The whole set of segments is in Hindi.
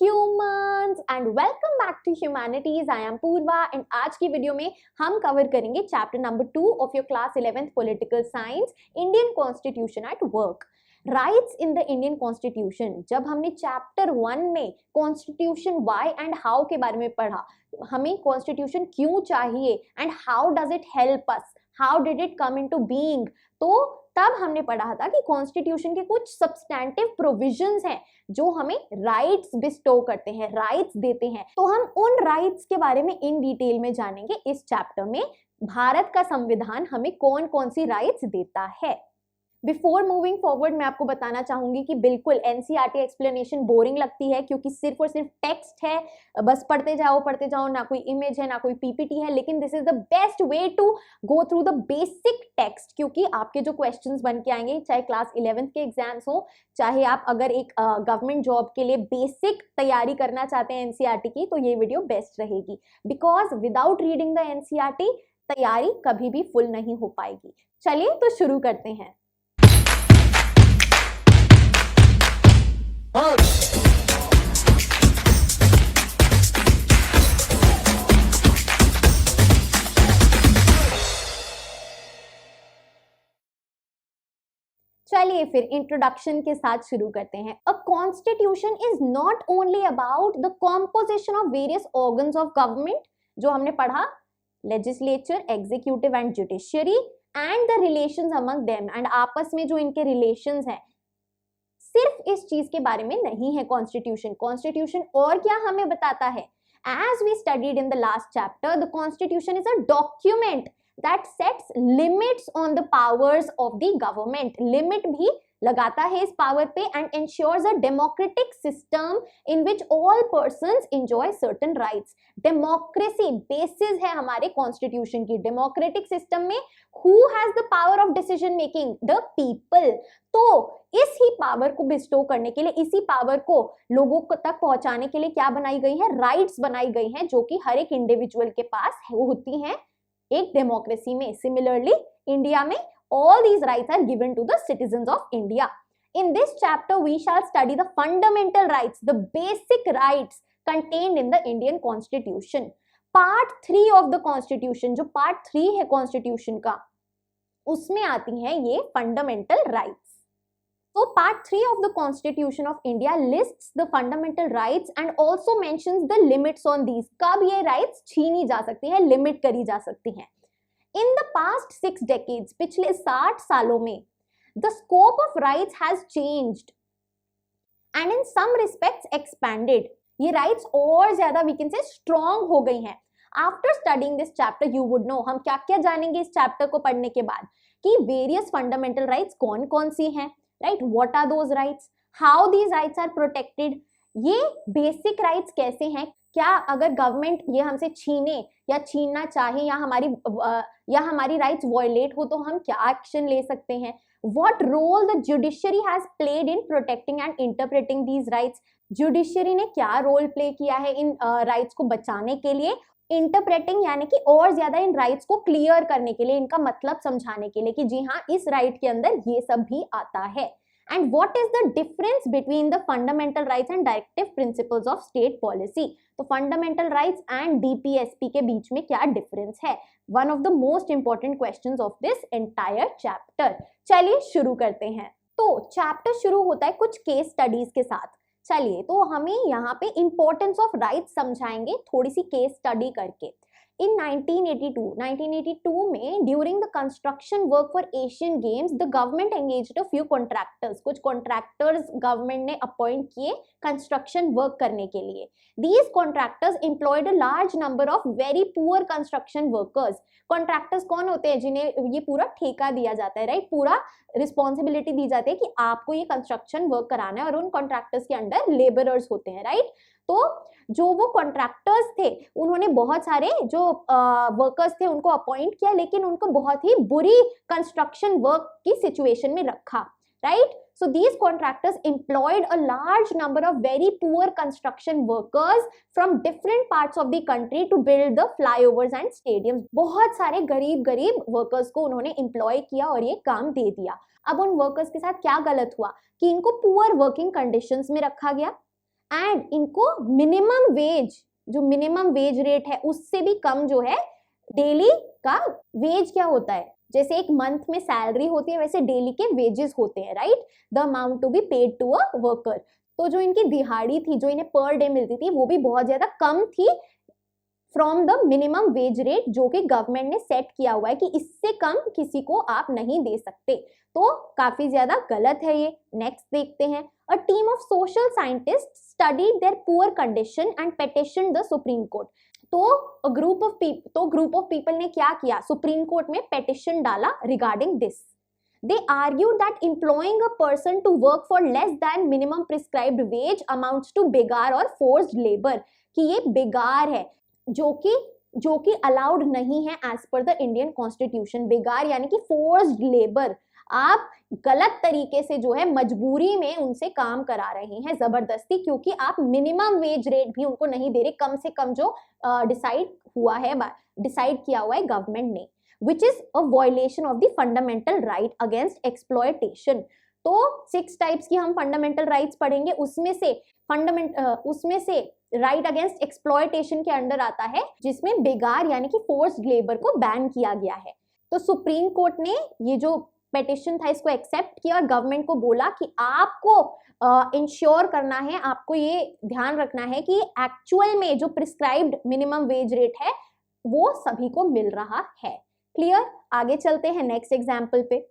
humans and welcome back to humanities. I am Purva and आज की वीडियो में हम कवर करेंगे chapter number 2 of your class 11th political science, Indian constitution at work. Rights in the Indian constitution. जब हमने चैप्टर 1 में कॉन्स्टिट्यूशन व्हाई एंड हाउ के बारे में पढ़ा, हमें कॉन्स्टिट्यूशन क्यों चाहिए and how does it help us, how did it come into being, तो तब हमने पढ़ा था कि कॉन्स्टिट्यूशन के कुछ सब्सटैंटिव प्रोविजंस हैं जो हमें राइट्स बिस्टो करते हैं, राइट्स देते हैं। तो हम उन राइट्स के बारे में इन डिटेल में जानेंगे इस चैप्टर में। भारत का संविधान हमें कौन कौन सी राइट्स देता है। बिफोर मूविंग फॉरवर्ड मैं आपको बताना चाहूंगी कि बिल्कुल एनसीईआरटी एक्सप्लेनेशन बोरिंग लगती है क्योंकि सिर्फ और सिर्फ टेक्स्ट है, बस पढ़ते जाओ, ना कोई इमेज है ना कोई पीपीटी है। लेकिन this is the best way to go through the basic text, क्योंकि आपके जो क्वेश्चंस बन के आएंगे, चाहे क्लास 11th के एग्जाम्स हो, चाहे आप अगर एक गवर्नमेंट जॉब के लिए बेसिक तैयारी करना चाहते हैं एनसीईआरटी की, तो ये वीडियो बेस्ट रहेगी। Because without reading the NCERT तैयारी कभी भी फुल नहीं हो पाएगी। चलिए तो शुरू करते हैं। चलिए फिर इंट्रोडक्शन के साथ शुरू करते हैं। A constitution is not only about the composition of various organs of government, जो हमने पढ़ा, legislature, executive and judiciary, and the relations among them, and आपस में जो इनके रिलेशंस हैं, सिर्फ इस चीज के बारे में नहीं है कॉन्स्टिट्यूशन। कॉन्स्टिट्यूशन और क्या हमें बताता है? As we studied in the last chapter, the constitution is a document that sets limits on the powers of the government. Limit भी लगाता है इस पावर पे and ensures a democratic system in which all persons enjoy certain rights. Democracy basis है हमारे कॉन्स्टिट्यूशन की। डेमोक्रेटिक सिस्टम में who has the power of decision making? The people. तो इस ही पावर को बिस्टो करने के लिए, इसी पावर को लोगों तक पहुंचाने के लिए क्या बनाई गई है? राइट्स बनाई गई हैं, जो कि हर एक इंडिविजुअल के पास होती हैं एक डेमोक्रेसी में। सिमिलरली इंडिया में all these rights are given to the citizens of India. In this chapter we shall study the fundamental rights, the basic rights contained in the Indian Constitution. Part 3 of the Constitution, जो Part 3 है Constitution का, उसमें आती हैं ये fundamental rights. So part 3 of the Constitution of India lists the fundamental rights and also mentions the limits on these. कब ये rights छीनी जा सकती हैं, limit करी जा सकती हैं। In the past 6 decades, पिछले 60 सालों में, the scope of rights has changed and in some respects expanded. ये rights और ज्यादा we can say strong हो गई हैं। After studying this chapter, you would know, हम क्या क्या जानेंगे इस chapter को पढ़ने के बाद, कि various fundamental rights कौन कौन सी हैं, right? What are those rights? How these rights are protected? ये basic rights कैसे हैं? क्या अगर गवर्नमेंट ये हमसे छीने या छीनना चाहे या हमारी राइट्स वायलेट हो तो हम क्या एक्शन ले सकते हैं? What role the judiciary has played in protecting and interpreting these rights? Judiciary ने क्या रोल प्ले किया है इन राइट्स को बचाने के लिए, इंटरप्रेटिंग यानी कि और ज्यादा इन राइट्स को क्लियर करने के लिए, इनका मतलब समझाने के लिए कि जी हाँ इस राइट के अंदर ये सब भी आता है। And what is the difference between the fundamental rights and directive principles of state policy? तो फंडामेंटल राइट्स एंड डीपीएसपी के बीच में क्या डिफरेंस है? One of the most important questions of this entire chapter. चलिए शुरू करते हैं। तो चैप्टर शुरू होता है कुछ केस स्टडीज के साथ। चलिए तो हमें यहाँ पे इंपॉर्टेंस ऑफ राइट्स समझाएंगे थोड़ी सी केस स्टडी करके। इन 1982 में during the construction work for Asian games, the government engaged a few contractors. कुछ कॉन्ट्रैक्टर्स गवर्नमेंट ने अपॉइंट किए कंस्ट्रक्शन वर्क करने के लिए। These contractors employed a large number of very poor construction workers. Contractors कौन होते हैं? जिन्हें ये पूरा ठेका दिया जाता है, राइट? पूरा रिस्पॉन्सिबिलिटी दी जाती है कि आपको ये कंस्ट्रक्शन वर्क कराना है, और उन कॉन्ट्रैक्टर्स के अंडर लेबरर्स होते हैं, राइट? तो जो वो कॉन्ट्रैक्टर्स थे उन्होंने बहुत सारे जो वर्कर्स थे उनको अपॉइंट किया, लेकिन उनको बहुत ही बुरी कंस्ट्रक्शन वर्क की सिचुएशन में रखा, right? So these contractors employed a large number of very poor construction workers from different parts of the country to build the flyovers and stadiums. बहुत सारे गरीब वर्कर्स को उन्होंने एम्प्लॉय किया और ये काम दे दिया। अब उन वर्कर्स के साथ क्या गलत हुआ कि इनको पुअर वर्किंग कंडीशंस में रखा गया एंड इनको मिनिमम वेज, जो मिनिमम वेज रेट है उससे भी कम जो है डेली का वेज क्या होता है, जैसे एक मंथ में सैलरी होती है वैसे डेली के वेजेस होते हैं, right, the amount to be paid to a worker. तो जो इनकी दिहाड़ी थी, जो इन्हें पर डे मिलती थी, वो भी बहुत ज्यादा कम थी from the minimum wage rate, जो कि गवर्नमेंट ने सेट किया हुआ है कि इससे कम किसी को आप नहीं दे सकते। तो काफी ज्यादा गलत है ये। नेक्स्ट देखते हैं, a team of social scientist studied their poor condition and petitioned the supreme court. तो ग्रुप ऑफ पीपल ने क्या किया, सुप्रीम कोर्ट में पेटिशन डाला regarding this. They argued that employing a person to work for less than minimum prescribed wage amounts to बेगार और forced labor, कि ये बेगार है, जो कि अलाउड नहीं है as per the Indian constitution. बेगार यानी कि फोर्स्ड लेबर, आप गलत तरीके से जो है मजबूरी में उनसे काम करा रहे हैं जबरदस्ती, क्योंकि आप मिनिमम वेज रेट भी उनको नहीं दे रहे, कम से कम जो डिसाइड किया हुआ है गवर्नमेंट ने, which is a violation of the fundamental right against exploitation। तो 6 टाइप्स की हम फंडामेंटल राइट्स पढ़ेंगे, उसमें से राइट अगेंस्ट एक्सप्लॉयटेशन के अंडर आता है जिसमें बेगार यानी कि फोर्स्ड लेबर को बैन किया गया है। तो सुप्रीम कोर्ट ने ये जो पेटिशन था इसको एक्सेप्ट किया और गवर्नमेंट को बोला कि आपको इंश्योर करना है, आपको ये ध्यान रखना है कि एक्चुअल में जो प्रिस्क्राइब्ड मिनिमम वेज रेट है वो सभी को मिल रहा है। क्लियर, आगे चलते हैं नेक्स्ट एग्जाम्पल पे।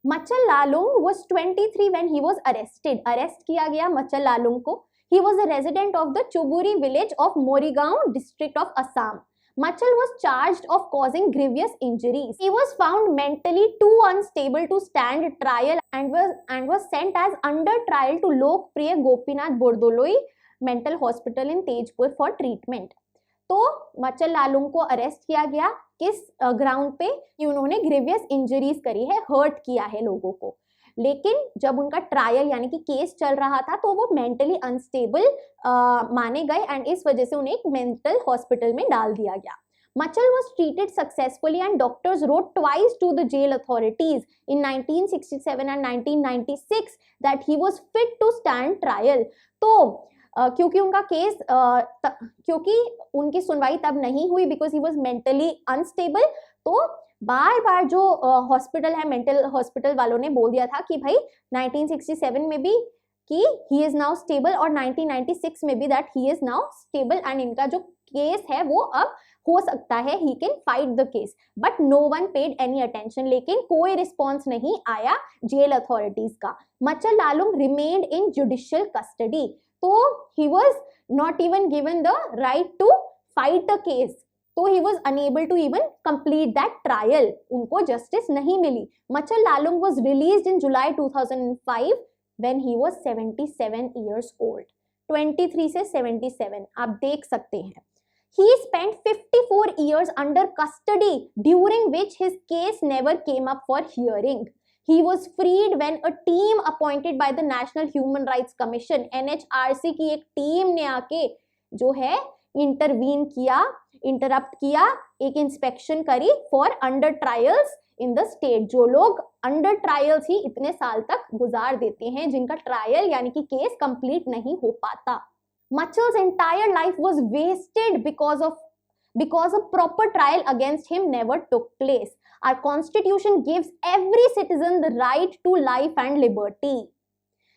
मचल Lalung was 23 when he was arrested। Arrest किया गया मचल लालुंग को। He was a resident of the Chuburi village of Morigaon district of Assam। Machal was charged of causing grievous injuries। He was found mentally too unstable to stand trial and was sent as under trial to Lokpriya Gopinath Bordoloi Mental Hospital in Tejpur for treatment। तो मचल लालुंग को अरेस्ट किया गया किस ग्राउंड पे कि उन्होंने ग्रीवियस इंजरीज करी है, हर्ट किया है लोगों को। लेकिन जब उनका ट्रायल यानी कि केस चल रहा था तो वो मेंटली अनस्टेबल माने गए एंड इस वजह से उन्हें एक मेंटल हॉस्पिटल में डाल दिया गया। Machal was treated successfully and doctors wrote twice to the jail authorities in 1967 and 1996 that he was fit to stand trial। तो क्योंकि उनका केस क्योंकि उनकी सुनवाई तब नहीं हुई because he was mentally unstable, तो बार बार जो हॉस्पिटल है मेंटल हॉस्पिटल वालों ने बोल दिया था कि भाई 1967 में भी कि ही इज नाउ स्टेबल और 1996 में भी that he is now stable and इनका जो केस है वो अब हो सकता है he can fight the case, but no one paid any attention. लेकिन कोई रिस्पॉन्स नहीं आया जेल अथॉरिटीज का। Machal Lalung remained in judicial custody, तो he was not even given the right to fight the case, तो he was unable to even complete that trial, उनको justice नहीं मिली। मचल Lalung was released in July 2005 when he was 77 years old। 23 से 77 आप देख सकते हैं। He spent 54 years under custody during which his case never came up for hearing। He was freed when a team appointed by the National Human Rights Commission NHRC की एक टीम ने आके जो है इंटरवीन किया, इंटरप्ट किया, एक इंस्पेक्शन करी for under trials in the state. जो लोग अंडर ट्रायल्स ही इतने साल तक गुजार देते हैं जिनका ट्रायल यानी कि केस कंप्लीट नहीं हो पाता। Machal's entire life was wasted because a proper trial against him never took place। Our constitution gives every citizen the right to life and liberty।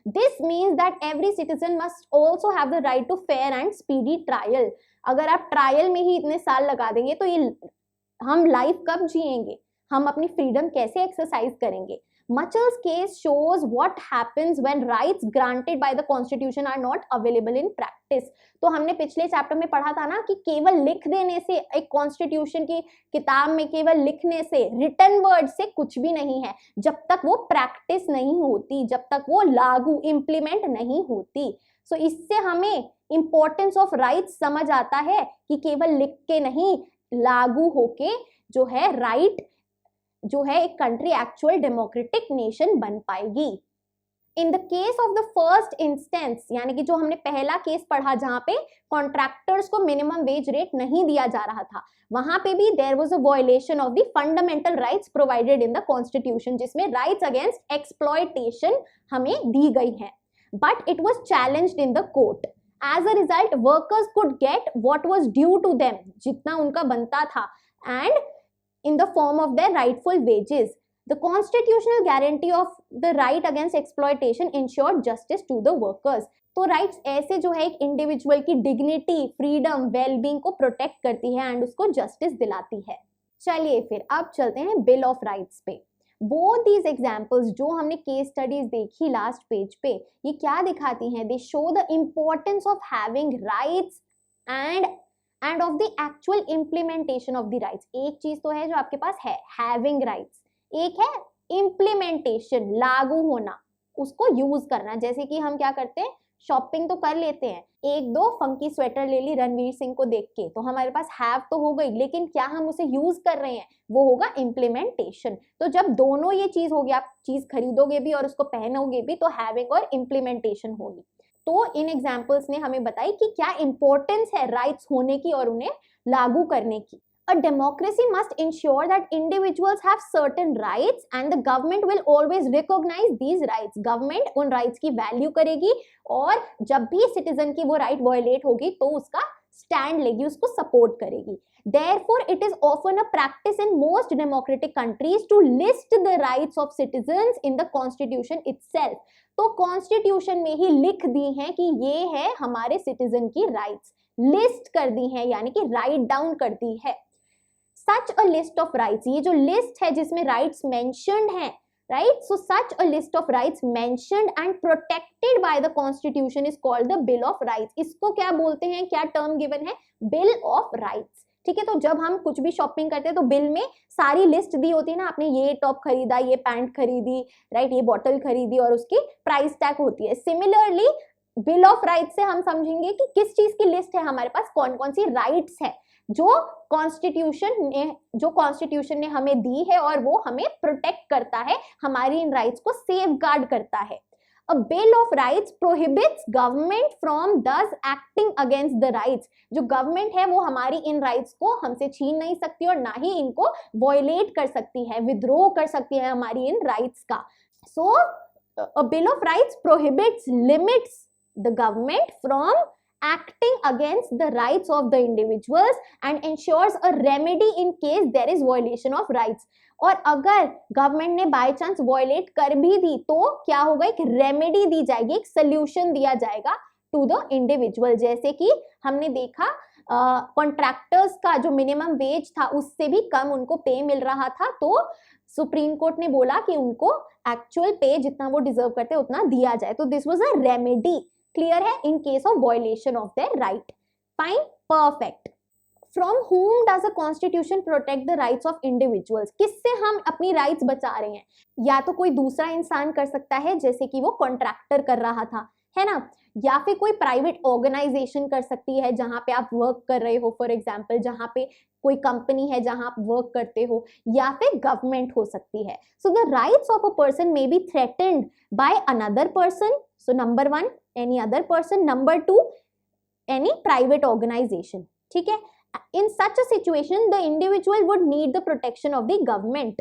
This means that every citizen must also have the right to fair and speedy trial। अगर आप ट्रायल में ही इतने साल लगा देंगे तो ये हम लाइफ कब जिएंगे, हम अपनी फ्रीडम कैसे एक्सरसाइज करेंगे। Machal's case shows what happens when rights granted by the constitution are not available in practice। तो हमने पिछले चैप्टर में पढ़ा था ना कि केवल लिख देने से, एक कॉन्स्टिट्यूशन की किताब में केवल लिखने से, रिटन वर्ड से कुछ भी नहीं है जब तक वो प्रैक्टिस नहीं होती, जब तक वो लागू इम्प्लीमेंट नहीं होती। सो इससे हमें इंपॉर्टेंस ऑफ राइट्स समझ आता है कि केवल लिख के नहीं, लागू होके जो है राइट जो है एक कंट्री एक्चुअल डेमोक्रेटिक नेशन बन पाएगी। In the case of the first instance, यानी कि जो हमने पहला केस पढ़ा जहां पे कॉन्ट्रैक्टर्स को मिनिमम वेज रेट नहीं दिया जा रहा था, वहां पे भी there was a violation of the fundamental rights provided in the constitution, जिसमें राइट्स अगेंस्ट एक्सप्लॉयटेशन हमें दी गई है। But it was challenged in the court As a result, workers could get what was due to them, जितना उनका बनता था, and in the form of their rightful wages. The constitutional guarantee of the right against exploitation ensured justice to the workers. तो राइट्स ऐसे जो है एक इंडिविजुअल की डिग्निटी, फ्रीडम, वेलबींग को प्रोटेक्ट करती है एंड उसको जस्टिस दिलाती है. चलिए फिर अब चलते हैं बिल ऑफ राइट्स पे. बोथ दीज एग्जाम्पल्स जो हमने केस स्टडीज देखी लास्ट पेज पे, ये क्या दिखाती हैं? दे show the importance of having rights end of the actual implementation of the rights. एक चीज तो है जो आपके पास है हैविंग राइट्स, एक है इम्प्लीमेंटेशन, लागू होना, उसको यूज करना. जैसे कि हम क्या करते हैं, शॉपिंग तो कर लेते हैं, एक दो फंकी स्वेटर ले ली रणवीर सिंह को देख के, तो हमारे पास हैव तो हो गई, लेकिन क्या हम उसे यूज कर रहे हैं, वो होगा इम्प्लीमेंटेशन. तो जब दोनों ये चीज होगी, आप चीज खरीदोगे भी और उसको पहनोगे भी, तो हैविंग और इम्प्लीमेंटेशन होगी. तो इन एग्जाम्पल्स ने हमें बताई कि क्या इंपॉर्टेंस है राइट्स होने की और उन्हें लागू करने की. A democracy must ensure that individuals have certain rights and the government will always recognize these rights. Government उन rights की value करेगी और जब भी citizen की वो right violate होगी तो उसका stand लेगी, उसको support करेगी. Therefore, it is often a practice in most democratic countries to list the rights of citizens in the constitution itself. तो constitution में ही लिख दी हैं कि ये है हमारे citizen की rights, list कर दी हैं, यानी कि write down कर दी है. Such a list of rights, ये जो list है जिसमें rights mentioned हैं, right? So such a list of rights mentioned and protected by the constitution is called the Bill of Rights. इसको क्या बोलते हैं, क्या term given है? Bill of Rights. ठीक है, तो जब हम कुछ भी शॉपिंग करते हैं तो बिल में सारी लिस्ट दी होती है ना, आपने ये टॉप खरीदा, ये पैंट खरीदी, राइट, ये बॉटल खरीदी और उसकी प्राइस टैग होती है. सिमिलरली बिल ऑफ राइट्स से हम समझेंगे कि किस चीज की लिस्ट है हमारे पास, कौन कौन सी राइट्स है जो कॉन्स्टिट्यूशन ने हमें दी है और वो हमें प्रोटेक्ट करता है, हमारी इन राइट्स को सेफगार्ड करता है. A bill of rights prohibits government from thus acting against the rights. जो गवर्नमेंट है वो हमारी इन राइट्स को हमसे छीन नहीं सकती और ना ही इनको वॉयलेट कर सकती है, विद्रोह कर सकती है हमारी इन राइट्स का. So a bill of rights prohibits, limits the government from acting against the rights of the individuals and ensures a remedy in case there is violation of rights. और अगर गवर्नमेंट ने बाय चांस वॉयलेट कर भी दी तो क्या होगा, एक रेमेडी दी जाएगी, एक सोल्यूशन दिया जाएगा टू द इंडिविजुअल. जैसे कि हमने देखा कॉन्ट्रैक्टर्स का जो मिनिमम वेज था उससे भी कम उनको पे मिल रहा था, तो सुप्रीम कोर्ट ने बोला कि उनको एक्चुअल पे जितना वो डिजर्व करते उतना दिया जाए. तो this was a remedy. Clear है? In case of violation of their right. Fine, perfect. From whom does the constitution protect the rights of individuals? किससे हम अपनी राइट्स बचा रहे हैं? या तो कोई दूसरा इंसान कर सकता है जैसे कि वो कॉन्ट्रैक्टर कर रहा था, है ना, या फिर कोई प्राइवेट ऑर्गेनाइजेशन कर सकती है जहां पे आप वर्क कर रहे हो, फॉर एग्जांपल जहां पे कोई कंपनी है जहां आप वर्क करते हो, या फिर गवर्नमेंट हो सकती है. So the rights of a person may be threatened by another person. So number 1 any other person, number 2 any private organisation. ठीक है, in such a situation the individual would need the protection of the government.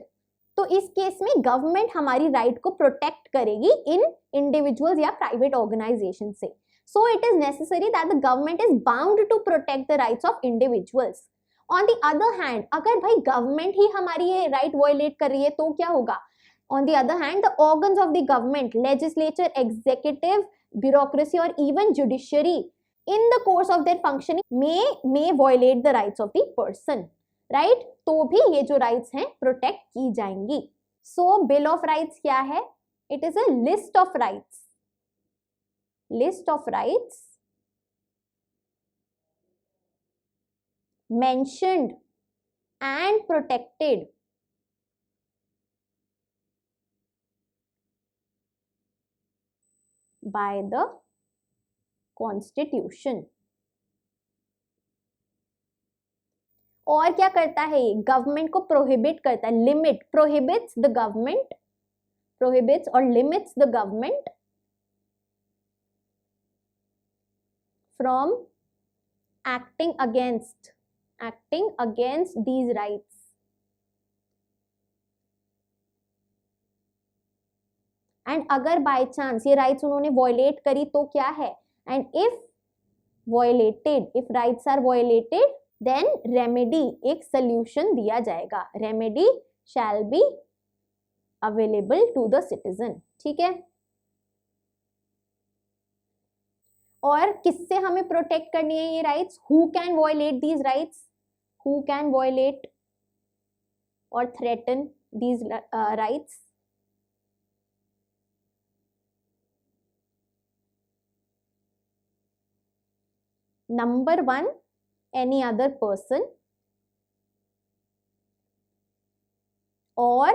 तो इस केस में गवर्नमेंट हमारी राइट को प्रोटेक्ट करेगी इन इंडिविजुअल्स या प्राइवेट ऑर्गेनाइजेशन से. So it is necessary that the government is bound to protect the rights of individuals. On the other hand, अगर भाई गवर्नमेंट ही हमारी ये राइट वायलेट कर रही है तो क्या होगा? On the other hand the organs of the government, legislature, executive, bureaucracy और even judiciary in the course of their functioning may violate the rights of the person, right? तो भी ये जो rights हैं protect की जाएंगी. So bill of rights क्या है? It is a list of rights mentioned and protected by the constitution. और क्या करता है ये? गवर्नमेंट को प्रोहिबिट करता है, limit, prohibits the government, prohibits और limits the government from acting against these rights. And अगर बाय चांस ये राइट्स उन्होंने वॉयलेट करी तो क्या है? And if violated, if rights are violated then remedy, एक solution दिया जाएगा, remedy shall be available to the citizen, ठीक है। और किससे हमें प्रोटेक्ट करनी है ये rights? Who can violate these rights? Who can violate और threaten these rights? Number 1, any other person or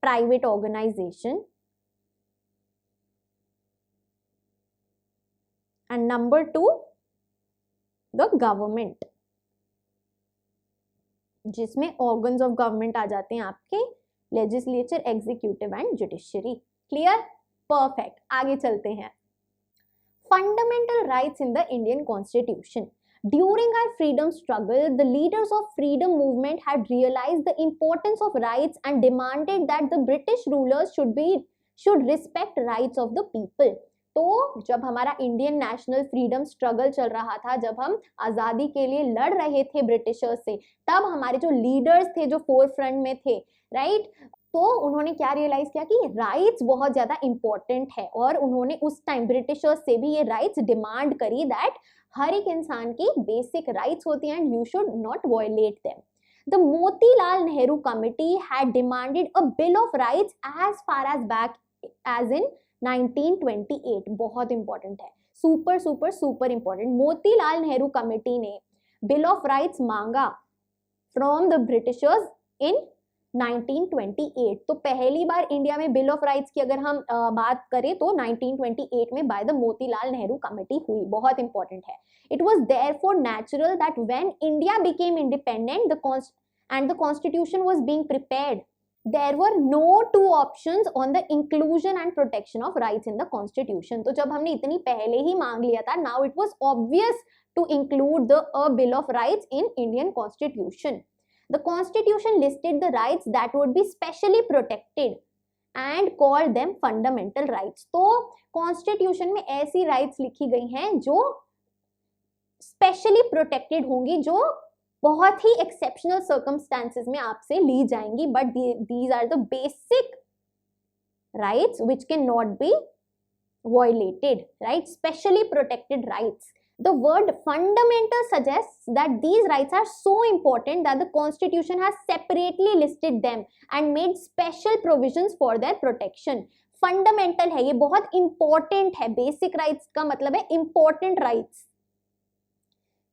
private organization, and number 2, the government, जिसमें organs of government आ जाते हैं आपके legislature, executive and judiciary. Clear? Perfect. आगे चलते हैं. Fundamental rights in the Indian Constitution. During our freedom struggle, the leaders of freedom movement had realized the importance of rights and demanded that the British rulers should respect rights of the people. तो जब हमारा इंडियन नेशनल फ्रीडम स्ट्रगल चल रहा था, जब हम आज़ादी के लिए लड़ रहे थे ब्रिटिशर्स से, तब हमारे जो लीडर्स थे, जो फोर फ्रंट में थे, राइट, तो उन्होंने क्या रियलाइज किया कि राइट्स बहुत ज़्यादा इंपॉर्टेंट है, और उन्होंने उस टाइम ब्रिटिशर्स से भी ये राइट्स डिमांड करी दैट हर एक इंसान की बेसिक राइट्स होती हैं and you should not violate them. The Motilal Nehru Committee had demanded a Bill of Rights as far as back as in 1928. बहुत इंपॉर्टेंट है, super super super important. Motilal Nehru committee ने बिल ऑफ राइट्स मांगा फ्रॉम द ब्रिटिशर्स इन 1928. तो पहली बार इंडिया में बिल ऑफ राइट्स की अगर हम बात करें तो 1928 में by the Motilal Nehru committee हुई. बहुत इंपॉर्टेंट है. It was therefore natural that when India became independent and the constitution was being prepared, there were no two options on the inclusion and protection of rights in the constitution. तो जब हमने इतनी पहले ही मांग लिया था, now it was obvious to include a bill of rights in Indian constitution. The constitution listed the rights that would be specially protected and called them fundamental rights. तो constitution में ऐसी rights लिखी गई हैं जो स्पेशली प्रोटेक्टेड होंगी, जो बहुत ही एक्सेप्शनल सर्कमस्टांसेस में आपसे ली जाएंगी, but these are the basic rights which can not be violated, right, specially protected rights. The word fundamental suggests that these rights are so important that the constitution has separately listed them and made special provisions for their protection. Fundamental है, ये बहुत इंपॉर्टेंट है. बेसिक राइट्स का मतलब है इंपॉर्टेंट राइट्स.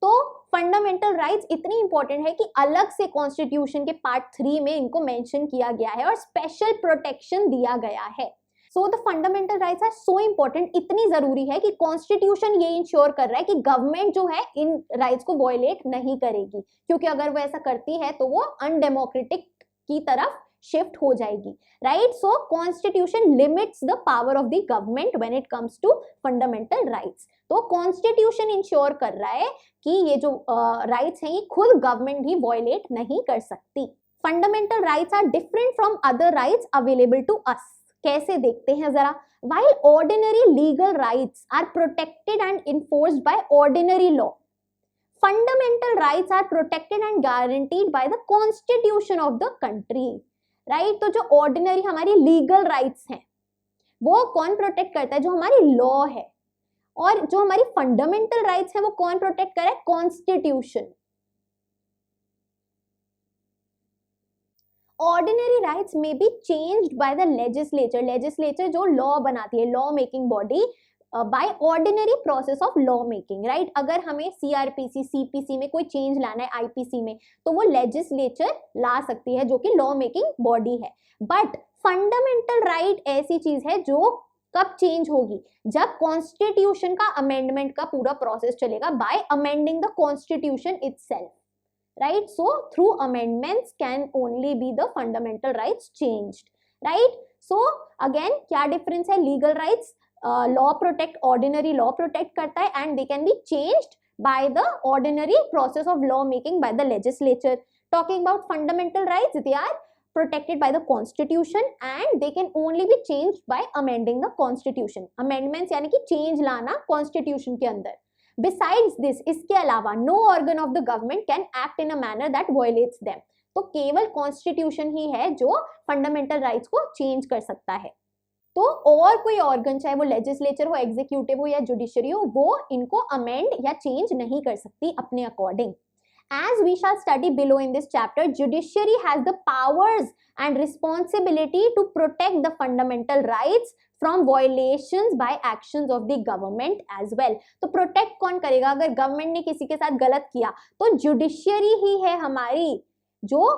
तो फंडामेंटल राइट्स इतनी इंपॉर्टेंट है कि अलग से कॉन्स्टिट्यूशन के पार्ट 3 में इनको मेंशन किया गया है और स्पेशल प्रोटेक्शन दिया गया है. So the fundamental rights are so important, इतनी जरूरी है कि कॉन्स्टिट्यूशन ये इंश्योर कर रहा है कि गवर्नमेंट जो है इन राइट्स को वायलेट नहीं करेगी, क्योंकि अगर वो ऐसा करती है तो वो अनडेमोक्रेटिक की तरफ शिफ्ट हो जाएगी, right. So constitution limits the power of the government when it comes to fundamental rights. तो कॉन्स्टिट्यूशन इंश्योर कर रहा है कि ये जो राइट्स हैं ये खुद गवर्नमेंट भी वायलेट नहीं कर सकती. Fundamental rights are different from other rights available to us. कैसे देखते हैं जरा. While ordinary legal rights are protected and enforced by ordinary law, fundamental rights are protected and guaranteed by the constitution of the country, right. तो जो ordinary हमारी legal rights हैं वो कौन प्रोटेक्ट करता है? जो हमारी लॉ है. और जो हमारी फंडामेंटल राइट्स हैं वो कौन प्रोटेक्ट करे? कॉन्स्टिट्यूशन. ऑर्डिनरी राइट्स में be changed by the legislature. Legislature जो लॉ बनाती है, law making body, by ordinary process of law making, right. अगर हमें सीआरपीसी, सीपीसी में कोई चेंज लाना है, आईपीसी में, तो वो लेजिस्लेचर ला सकती है जो कि लॉ मेकिंग बॉडी है. बट फंडामेंटल राइट ऐसी चीज है जो कब चेंज होगी? जब कॉन्स्टिट्यूशन का अमेंडमेंट का पूरा प्रोसेस चलेगा, bye amending the constitution itself, right. So through amendments can only be the fundamental rights changed, right. So again क्या difference है? legal rights, law protect, ordinary law protect करता है and they can be changed by the ordinary process of law making by the legislature. Talking about fundamental rights, they are protected by the constitution and they can only be changed by amending the constitution. Amendments यानी कि change लाना constitution के अंदर. बिसाइड्स दिस, इसके अलावा no organ of the government can act in a manner that violates them. तो केवल कॉन्स्टिट्यूशन ही है जो फंडामेंटल राइट्स को चेंज कर सकता है। तो और कोई ऑर्गन, चाहे वो लेजिस्लेचर हो, एग्जीक्यूटिव हो या जुडिशरी हो, वो इनको अमेंड या चेंज नहीं कर सकती अपने according. As we shall study below in this chapter, judiciary has the powers and responsibility to protect the fundamental rights from violations by actions of the government as well. तो protect कौन करेगा? अगर गवर्नमेंट ने किसी के साथ गलत किया तो जुडिशियरी ही है हमारी जो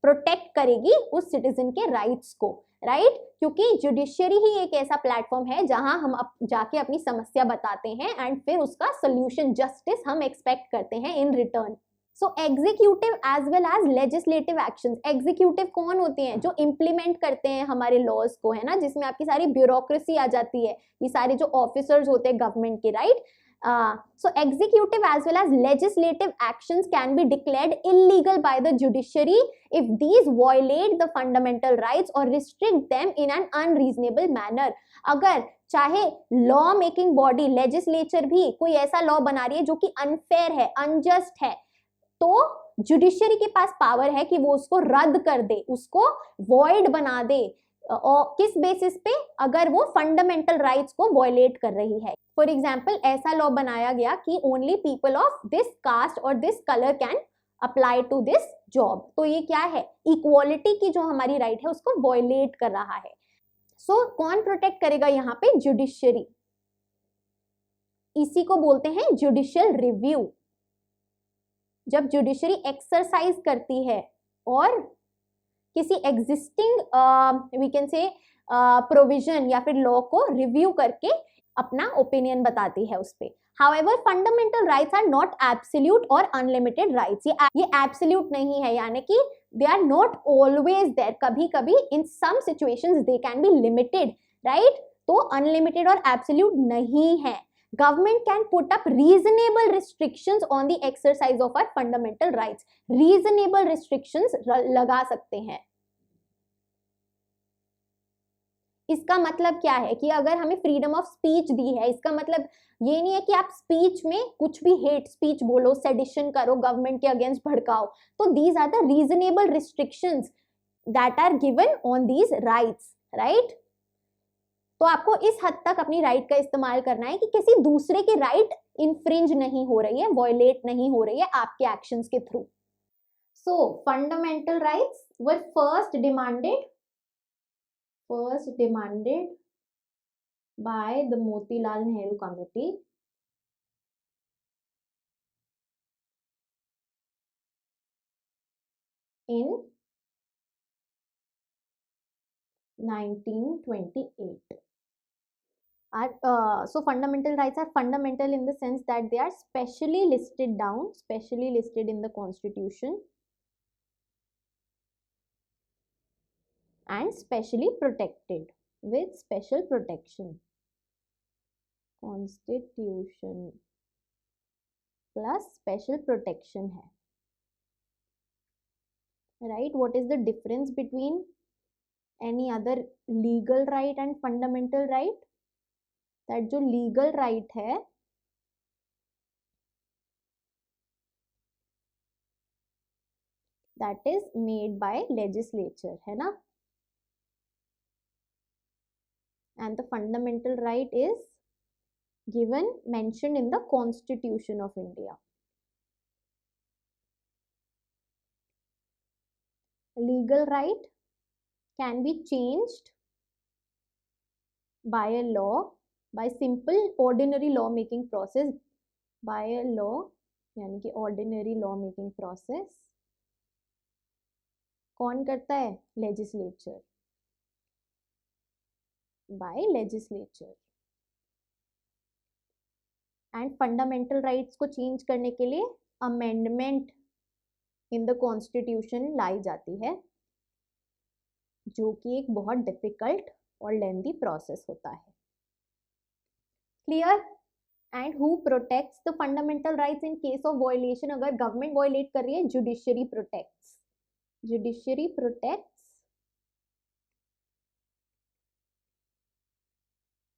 प्रोटेक्ट करेगी उस सिटीजन के राइट्स को, राइट? क्योंकि जुडिशियरी ही एक ऐसा प्लेटफॉर्म है जहां हम जाके अपनी समस्या बताते हैं एंड फिर उसका सोल्यूशन, जस्टिस हम एक्सपेक्ट करते हैं in return. So executive as well as legislative actions. Executive कौन होते हैं? जो इम्प्लीमेंट करते हैं हमारे लॉज को, है ना, जिसमें आपकी सारी ब्यूरोक्रेसी आ जाती है, ये सारे जो ऑफिसर्स होते हैं गवर्नमेंट के, right? So executive as well as legislative actions can be declared illegal by the judiciary if these violate the fundamental rights or restrict them in an unreasonable manner. अगर चाहे लॉ मेकिंग बॉडी लेजिस्लेचर भी कोई ऐसा लॉ बना रही है जो कि अनफेयर है, अनजस्ट है, तो जुडिशरी के पास पावर है कि वो उसको रद्द कर दे, उसको वॉइड बना दे। और किस बेसिस पे? अगर वो फंडामेंटल राइट्स को वॉयलेट कर रही है। फॉर एग्जाम्पल, ऐसा लॉ बनाया गया कि only people of this caste और this colour can apply to this job, तो ये क्या है? इक्वालिटी की जो हमारी राइट है उसको वॉयलेट कर रहा है। सो कौन प्रोटेक्ट करेगा यहाँ पे? जुडिशरी। इसी को बोलते हैं जुडिशियल रिव्यू। जब जुडिशरी एक्सरसाइज करती है और किसी existing we can say provision या फिर लॉ को रिव्यू करके अपना ओपिनियन बताती है उस पे। However, fundamental rights are not absolute or unlimited rights. ये absolute नहीं है, यानी कि they are not always there. कभी कभी in some situations they can be limited, right? तो unlimited और absolute नहीं है। Government can put up reasonable restrictions on the exercise of our fundamental rights. Reasonable restrictions लगा सकते हैं। इसका मतलब क्या है कि अगर हमें फ्रीडम ऑफ स्पीच दी है, इसका मतलब ये नहीं है कि आप स्पीच में कुछ भी हेट स्पीच बोलो, सेडिशन करो, गवर्नमेंट के अगेंस्ट भड़काओ। तो these are the reasonable restrictions that are given on these rights, right? तो आपको इस हद तक अपनी राइट का इस्तेमाल करना है कि किसी दूसरे की राइट इन्फ्रिंज नहीं हो रही है, वॉयलेट नहीं हो रही है आपके एक्शंस के through. So fundamental rights were first demanded by the Motilal Nehru Committee in 1928. So fundamental rights are fundamental in the sense that they are specially listed in the Constitution and specially protected with special protection. Constitution plus special protection है, right? What is the difference between any other legal right and fundamental right? That जो legal right है that is made by legislature, है ना? And the fundamental right is mentioned in the Constitution of India. Legal right can be changed by a law, by simple ordinary law making process, by a law, यानी कि ordinary law making process कौन करता है? Legislature. By legislature. And fundamental rights को change करने के लिए amendment in the constitution लाई जाती है, जो कि एक बहुत difficult और lengthy process होता है। Clear? And who protects the fundamental rights in case of violation? अगर government violate कर रही है, judiciary protects. Judiciary protects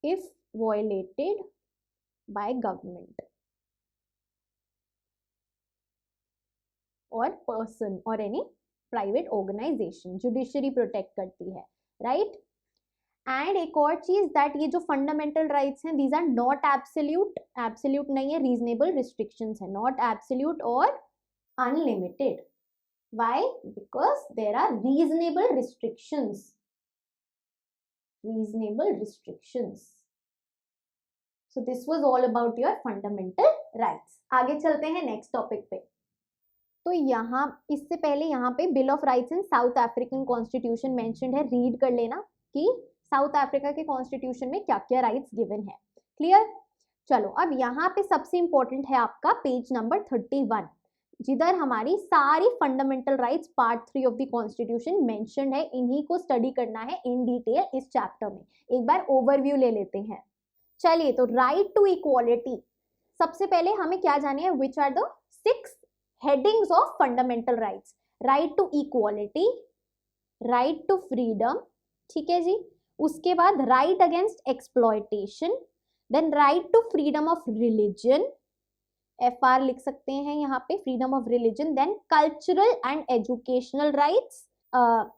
if violated by government. और पर्सन और any private organisation, judiciary protect करती है, राइट। एंड एक और चीज दैट ये जो फंडामेंटल राइट्स हैं these are not absolute, absolute नहीं है, रीजनेबल रिस्ट्रिक्शंस है, नॉट एब्सोल्यूट और unlimited. Why? Because there are reasonable restrictions, reasonable restrictions. So this was all about your fundamental rights. आगे चलते हैं नेक्स्ट टॉपिक पे। तो यहाँ इससे पहले यहाँ पे bill of rights in south African constitution mentioned है, रीड कर लेना कि साउथ अफ्रीका के कॉन्स्टिट्यूशन में क्या क्या राइट्स गिवन है। क्लियर? चलो अब यहाँ पे सबसे इंपॉर्टेंट है आपका पेज नंबर 31, जिधर हमारी सारी fundamental rights part 3 of the constitution mentioned है। इन्हीं को स्टडी करना है इन डिटेल इस चैप्टर में। एक बार ओवरव्यू ले लेते हैं। चलिए, तो राइट टू इक्वालिटी, सबसे पहले हमें क्या जाने है, which are the 6 headings of fundamental rights? right to equality, right to freedom, ठीक है जी। उसके बाद right against exploitation, then right to freedom of religion, FR लिख सकते हैं यहाँ पे, freedom of religion, then cultural and educational rights,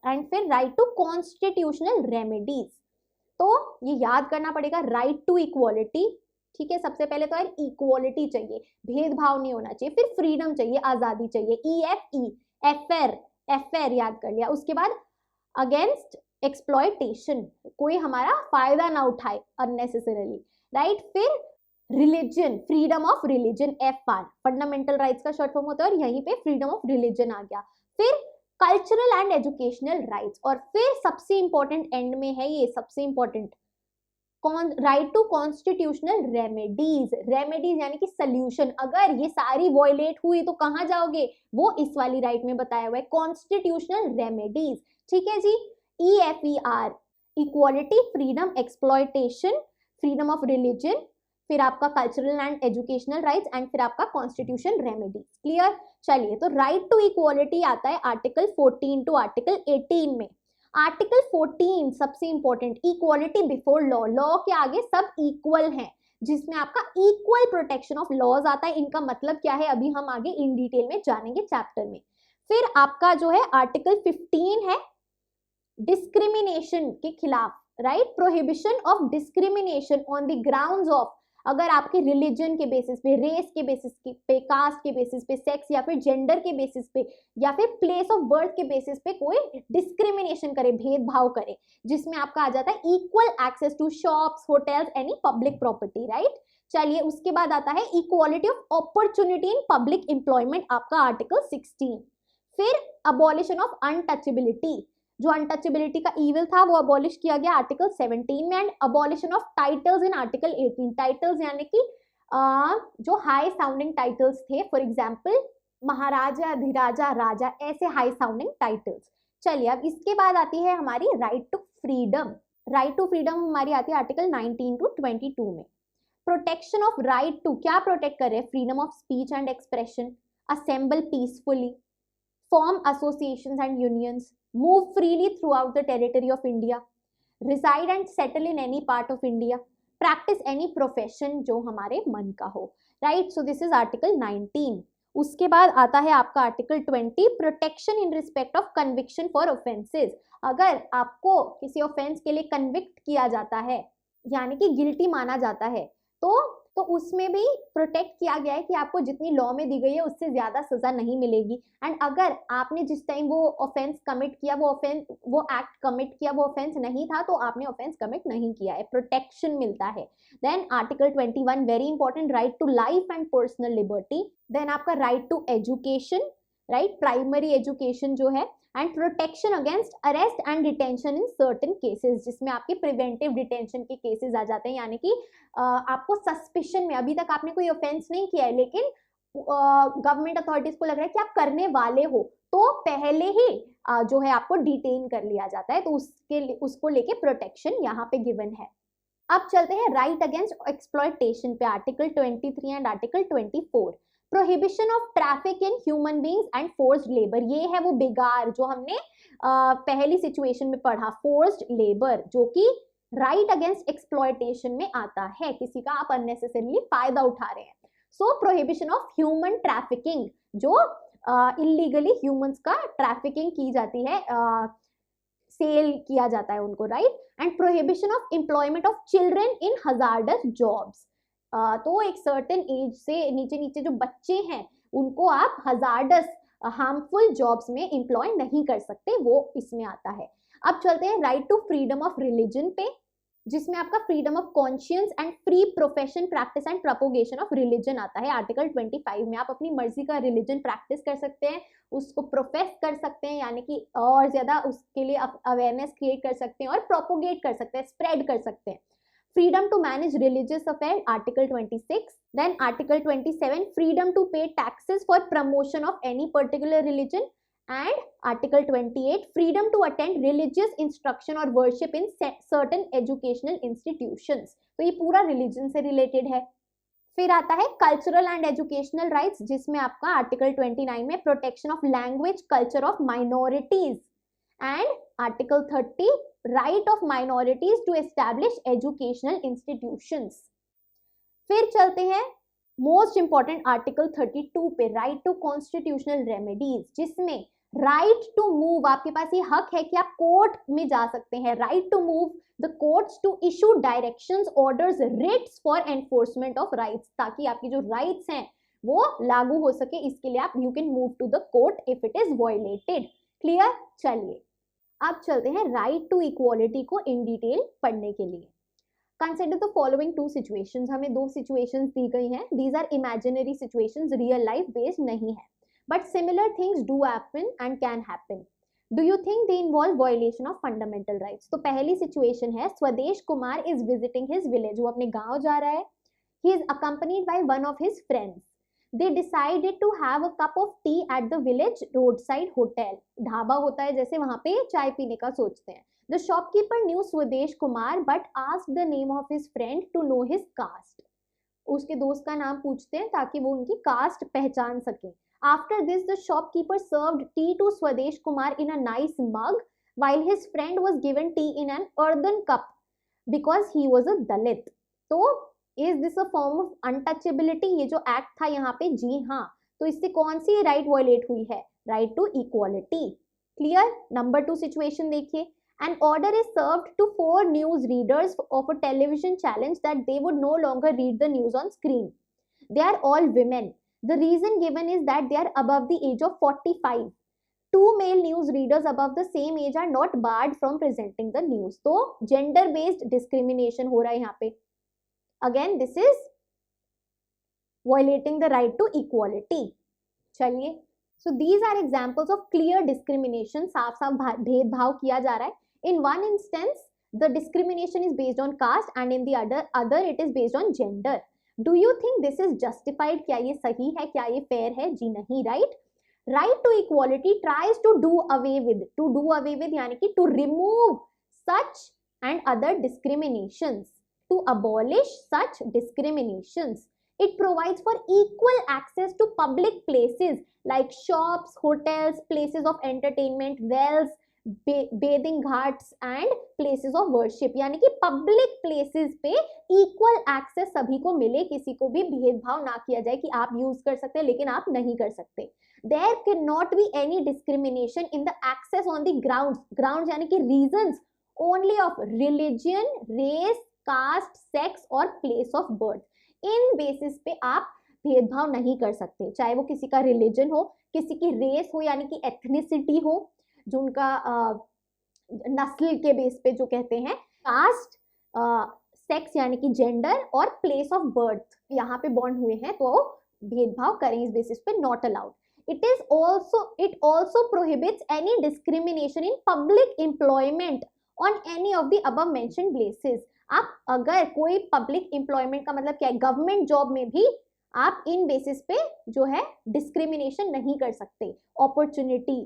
and फिर right to constitutional remedies। तो ये याद करना पड़ेगा, right to equality, ठीक है। सबसे पहले तो यार इक्वालिटी चाहिए, भेदभाव नहीं होना चाहिए, फिर फ्रीडम चाहिए, आजादी चाहिए, एफर याद कर लिया। उसके बाद अगेंस्ट एक्सप्लॉयटेशन, कोई हमारा फायदा ना उठाए अननेसेसरीली, राइट। फिर religion, freedom of religion, FR fundamental rights का शॉर्ट फॉर्म होता है और यहीं पे फ्रीडम ऑफ रिलीजन आ गया। फिर कल्चरल एंड एजुकेशनल राइट्स, और फिर सबसे इंपॉर्टेंट एंड में है ये सबसे important, right to constitutional remedies, remedies यानी कि सोल्यूशन। अगर ये सारी वॉयलेट हुई तो कहां जाओगे, वो इस वाली राइट में बताया हुआ है, कॉन्स्टिट्यूशनल रेमेडीज, ठीक है जी। EFER, equality, freedom, exploitation, freedom of religion, फिर आपका cultural and educational rights, and फिर आपका कॉन्स्टिट्यूशन रेमेडीज। क्लियर? चलिए, तो राइट टू इक्वालिटी आता है आर्टिकल 14 टू आर्टिकल 18 में। आर्टिकल 14 सबसे important, equality before law, law के आगे सब इक्वल हैं, जिसमें आपका इक्वल प्रोटेक्शन ऑफ लॉज आता है। इनका मतलब क्या है अभी हम आगे इन डिटेल में जानेंगे चैप्टर में। फिर आपका जो है आर्टिकल 15 है डिस्क्रिमिनेशन के खिलाफ, right, prohibition of discrimination on the grounds of, अगर आपके रिलीजन के बेसिस पे, रेस के बेसिस पे, कास्ट के बेसिस पे, सेक्स या फिर जेंडर के बेसिस पे, या फिर प्लेस ऑफ बर्थ के बेसिस पे कोई डिस्क्रिमिनेशन करे, भेदभाव करे, जिसमें आपका आ जाता है equal access to shops, hotels, any public property, right. चलिए, उसके बाद आता है equality of opportunity in public employment, आपका आर्टिकल 16। फिर अबॉलिशन ऑफ अनटचेबिलिटी, जो अनटचेबिलिटी का ईविल था वो अबॉलिश किया गया आर्टिकल 17 में। And abolition of titles in article 18, titles यानी कि जो हाई साउंडिंग टाइटल्स थे, फॉर एग्जांपल महाराजा, अधिराजा, राजा, ऐसे हाई साउंडिंग टाइटल्स। चलिए, अब इसके बाद आती है हमारी right to freedom. Right to freedom हमारी आती है आर्टिकल 19 टू 22 में। प्रोटेक्शन ऑफ राइट टू, क्या प्रोटेक्ट कर रहे हैं, freedom of speech and expression, assemble peacefully, form associations and unions, move freely throughout the territory of India, reside and settle in any part of India, practice any profession जो हमारे मन का हो, right? So this is article 19. उसके बाद आता है आपका article 20, protection in respect of conviction for offences. अगर आपको किसी ऑफेंस के लिए कन्विक्ट किया जाता है, यानी कि गिल्टी माना जाता है, तो उसमें भी प्रोटेक्ट किया गया है कि आपको जितनी लॉ में दी गई है उससे ज्यादा सजा नहीं मिलेगी। एंड अगर आपने जिस टाइम वो ऑफेंस कमिट किया, वो एक्ट कमिट किया, वो ऑफेंस नहीं था, तो आपने ऑफेंस कमिट नहीं किया है, प्रोटेक्शन मिलता है। Then article 21 very important, right to life and personal liberty. Then आपका right to education, right, primary education जो है, and protection against arrest and detention in certain cases, जिसमें आपके प्रिवेंटिव डिटेंशन के केसेस आ जाते हैं, यानी कि आपको सस्पिशन में, अभी तक आपने कोई ऑफेंस नहीं किया है लेकिन गवर्नमेंट अथॉरिटीज को लग रहा है कि आप करने वाले हो, तो पहले ही जो है आपको डिटेन कर लिया जाता है, तो उसको लेके प्रोटेक्शन यहाँ पे गिवन है। अब चलते हैं राइट अगेंस्ट एक्सप्लॉयटेशन पे, article 23 and article 24। Prohibition of traffic in human beings and forced labour, ये है वो बिगाड़ जो हमने पहली सिचुएशन में पढ़ा, फोर्स्ड लेबर, जो कि राइट अगेंस्ट एक्सप्लॉयटेशन में आता है, किसी का आप अननेसेसरीली फायदा उठा रहे हैं। सो प्रोहिबिशन ऑफ ह्यूमन ट्रैफिकिंग, जो इलीगली ह्यूमंस का ट्रैफिकिंग की जाती है, सेल किया जाता है उनको, right. And prohibition of employment of children in hazardous jobs, तो एक सर्टेन एज से नीचे नीचे जो बच्चे हैं उनको आप हजार्डस हार्मफुल जॉब्स में एम्प्लॉय नहीं कर सकते, वो इसमें आता है। अब चलते हैं right to freedom of religion पे, जिसमें आपका freedom of conscience and free profession practice and propagation of religion आता है। आर्टिकल 25 में आप अपनी मर्जी का रिलीजन प्रैक्टिस कर सकते हैं, उसको प्रोफेस कर सकते हैं, यानी कि और ज्यादा उसके लिए अवेयरनेस क्रिएट कर सकते हैं और प्रोपोगेट कर सकते हैं, स्प्रेड कर सकते हैं। Freedom to manage religious affair, article 26। Then article 27, freedom to pay taxes for promotion of any particular religion. And Article 28, freedom to attend religious instruction or worship in certain educational institutions। तो ये पूरा religion से related है। फिर आता है cultural and educational rights, जिसमें आपका Article 29 में protection of language, culture of minorities, and Article 30, right of minorities to establish educational institutions। फिर चलते हैं मोस्ट इंपॉर्टेंट आर्टिकल 32 पे, राइट टू कॉन्स्टिट्यूशनल रेमेडीज, जिसमें राइट टू मूव, आपके पास ये हक है कि आप कोर्ट में जा सकते हैं, right to move the courts to issue directions, orders, writs for enforcement of rights, ताकि आपकी जो राइट्स हैं वो लागू हो सके, इसके लिए आप you can move to the court if it is violated. Clear? चलिए अब चलते हैं राइट टू इक्वालिटी को इन डिटेल पढ़ने के लिए। Consider the following two situations, हमें दो सिचुएशंस दी गई हैं, these are imaginary situations, real life based नहीं है, but similar things do happen and can happen. Do you think they involve violation of fundamental rights? तो पहली सिचुएशन है, स्वदेश Kumar is visiting his village, वो अपने गांव जा रहा है, he is accompanied by one of his friends. They decided to have a cup of tea at the village roadside hotel, dhaba होता है जैसे, वहां पे चाय पीने का सोचते हैं। The shopkeeper knew स्वदेश Kumar but asked the name of his friend to know his caste. उसके दोस्त का नाम पूछते हैं ताकि वो उनकी कास्ट पहचान सके। After this, the shopkeeper served tea to Swadesh Kumar in a nice mug, while his friend was given tea in an earthen cup because he was a Dalit. तो is this a form of untouchability? ये जो एक्ट था यहाँ पे, जी हाँ, तो इससे कौन सी राइट वायलेट हुई है? Right to equality. Clear? Number 2 situation देखिए, an order is served to 4 news readers of a television challenge that they would no longer read the news on screen. They are all women. The reason given is that they are above the age of 45. 2 male news readers above the same age are not barred from presenting the news. तो gender based discrimination हो रहा है यहाँ पे। Again, this is violating the right to equality. चलिए, so these are examples of clear discrimination, साफ साफ भेदभाव किया जा रहा है। In one instance, the discrimination is based on caste, and in the other it is based on gender. Do you think this is justified? क्या ये सही है, क्या ये fair है? जी नहीं, right? Right to equality tries to do away with यानी कि to remove such and other discriminations, to abolish such discriminations. It provides for equal access to public places like shops, hotels, places of entertainment, wells, bathing ghats and places of worship, यानी कि पब्लिक प्लेसेस पे इक्वल एक्सेस सभी को मिले, किसी को भी भेदभाव ना किया जाए कि आप यूज कर सकते हैं लेकिन आप नहीं कर सकते। There cannot be any discrimination in the access on the grounds यानी कि reasons only of religion, race, caste, sex और place of birth। In basis पे आप भेदभाव नहीं कर सकते, चाहे वो किसी का रिलीजन हो, किसी की रेस हो यानी कि एथनिसिटी हो, जो उनका नस्ल के बेस पे जो कहते हैं, कास्ट, सेक्स यानी कि जेंडर और प्लेस ऑफ बर्थ, यहाँ पे बॉर्न हुए हैं तो भेदभाव करें इस बेसिस पे, not allowed. It also prohibits any discrimination in public employment on any of the above mentioned places। आप अगर कोई पब्लिक एम्प्लॉयमेंट का मतलब क्या है, गवर्नमेंट जॉब में भी आप इन बेसिस पे जो है डिस्क्रिमिनेशन नहीं कर सकते, अपॉर्चुनिटी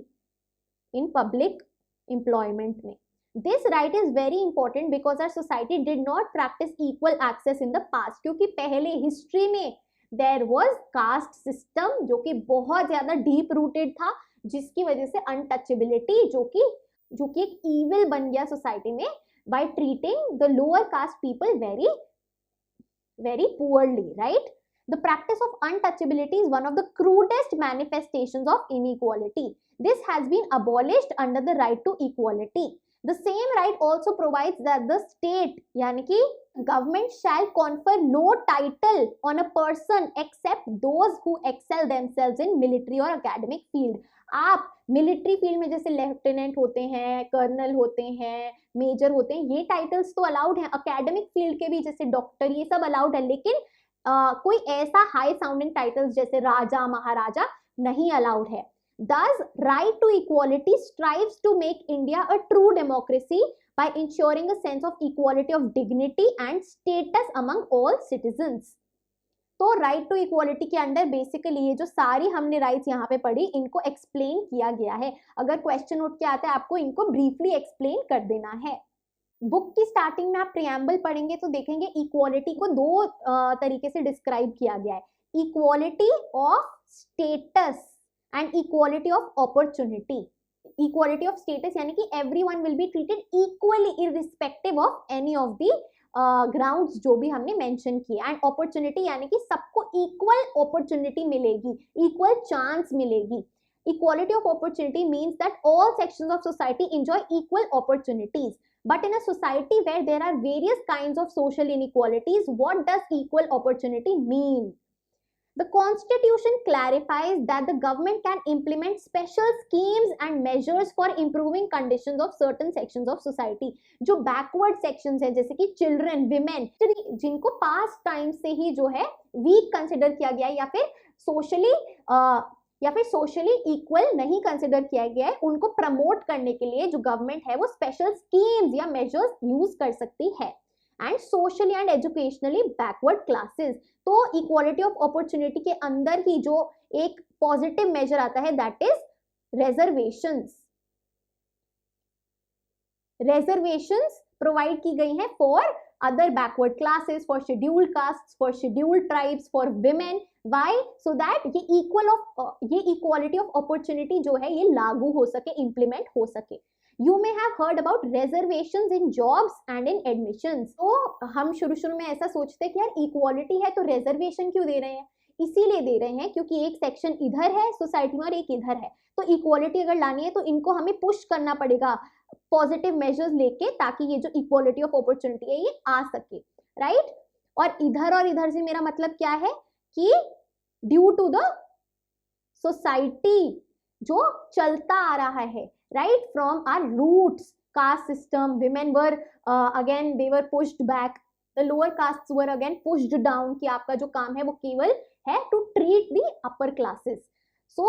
इन पब्लिक एम्प्लॉयमेंट में। This right is very important because our society did not practice equal access in the past, क्योंकि पहले हिस्ट्री में देयर वाज कास्ट सिस्टम जो कि बहुत ज्यादा डीप रूटेड था, जिसकी वजह से अनटचेबिलिटी जो कि एक ईविल बन गया सोसाइटी में by treating the lower caste people very very poorly, right? The practice of untouchability is one of the crudest manifestations of inequality. This has been abolished under the right to equality. The same right also provides that the state, यानी कि government shall confer no title on a person except those who excel themselves in military or academic field. आप मिलिट्री फील्ड में जैसे लेफ्टिनेंट होते हैं, कर्नल होते हैं, मेजर होते हैं, ये टाइटल्स तो अलाउड हैं. एकेडमिक फील्ड के भी जैसे डॉक्टर, ये सब अलाउड है, लेकिन कोई ऐसा हाई साउंडिंग टाइटल्स जैसे राजा, महाराजा नहीं अलाउड है. Thus, right to equality strives to make India a true democracy by ensuring a sense of equality of dignity and status among all citizens. तो राइट टू इक्वालिटी के अंडर बेसिकली ये जो सारी हमने राइट्स यहाँ पे पढ़ी, इनको एक्सप्लेन किया गया है. अगर क्वेश्चन उठ के आता है, आपको इनको ब्रीफली एक्सप्लेन कर देना है. बुक की स्टार्टिंग में आप प्रियम्बल पढ़ेंगे तो देखेंगे इक्वालिटी को दो तरीके से डिस्क्राइब किया गया है. Equality of status and equality of opportunity. Equality of status यानी कि everyone will be treated equally irrespective of any of the grounds जो भी हमने मेंशन किए. एंड अपॉर्चुनिटी यानी कि सबको इक्वल अपॉर्चुनिटी मिलेगी, इक्वल चांस मिलेगी. Equality of opportunity means that all sections of society enjoy equal opportunities. But in a society where there are various kinds of social inequalities, what does equal opportunity mean? The Constitution clarifies that the government can implement special schemes and measures for improving conditions of certain sections of society. जो backward sections हैं जैसे कि children, women, जिनको past time से ही जो है weak consider किया गया या फिर सोशली इक्वल नहीं कंसिडर किया गया है, उनको प्रमोट करने के लिए जो गवर्नमेंट है वो स्पेशल स्कीम्स या मेजर्स यूज कर सकती है. And socially and educationally backward classes. तो इक्वालिटी ऑफ अपॉर्चुनिटी के अंदर ही जो एक पॉजिटिव मेजर आता है that is reservations. Reservations provide की गई हैं for other backward classes, for scheduled castes, for scheduled tribes, for women. Why? So that ये equality of opportunity जो है ये लागू हो सके, implement हो सके. You may have heard about reservations in jobs and in admissions. तो हम शुरू में ऐसा सोचते हैं कि यार equality है तो reservation क्यों दे रहे हैं? इसीलिए दे रहे हैं क्योंकि एक सेक्शन इधर है सोसाइटी में और एक इधर है. तो इक्वालिटी अगर लानी है तो इनको हमें पुश करना पड़ेगा पॉजिटिव मेजर्स लेके, ताकि ये जो इक्वालिटी ऑफ अपॉर्चुनिटी है ये आ सके. राइट? और इधर से मेरा मतलब क्या है कि ड्यू टू द सोसाइटी जो चलता आ रहा है, right, from our roots, caste system, women were again they were pushed back, the lower castes were again pushed down कि आपका जो काम है वो केवल है to treat the upper classes. So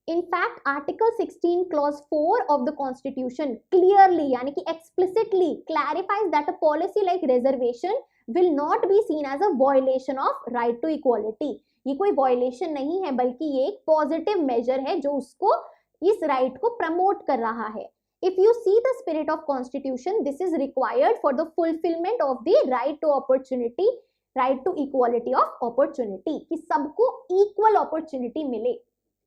in fact article 16 clause 4 of the constitution clearly यानी कि explicitly clarifies that a policy like reservation will not be seen as a violation of right to equality. ये कोई violation नहीं है बल्कि ये एक positive measure है जो उसको इस right को promote कर रहा है. If you see the spirit of constitution, this is required for the fulfillment of the right to opportunity, right to equality of opportunity, कि सबको equal opportunity मिले.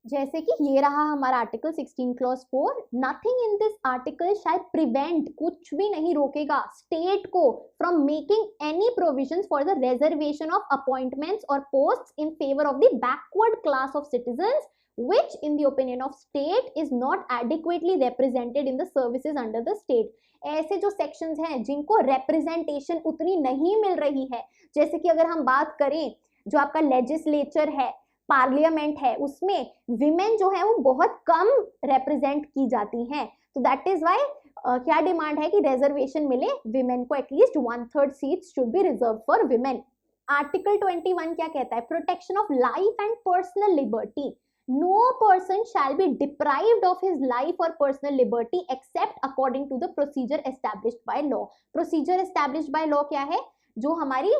जैसे कि ये रहा हमारा article 16 clause 4. Nothing in this article shall prevent, कुछ भी नहीं रोकेगा स्टेट को from making any provisions for the reservation of appointments और posts in favour of the backward class of citizens which in the opinion of state is not adequately represented in the services under the state. ऐसे जो सेक्शंस हैं जिनको रिप्रेजेंटेशन उतनी नहीं मिल रही है, जैसे कि अगर हम बात करें जो आपका लेजिस्लेचर है, पार्लियामेंट है, उसमें विमेन जो है वो बहुत कम रिप्रेजेंट की जाती हैं. तो दैट इज वाई क्या डिमांड है कि रिजर्वेशन मिले विमेन को, at least 1/3 seats should be reserve for women. Article 21 क्या कहता है? Protection of life and personal liberty. No person shall be deprived of his life or personal liberty except according to the procedure established by law. Procedure established by law क्या है? जो हमारी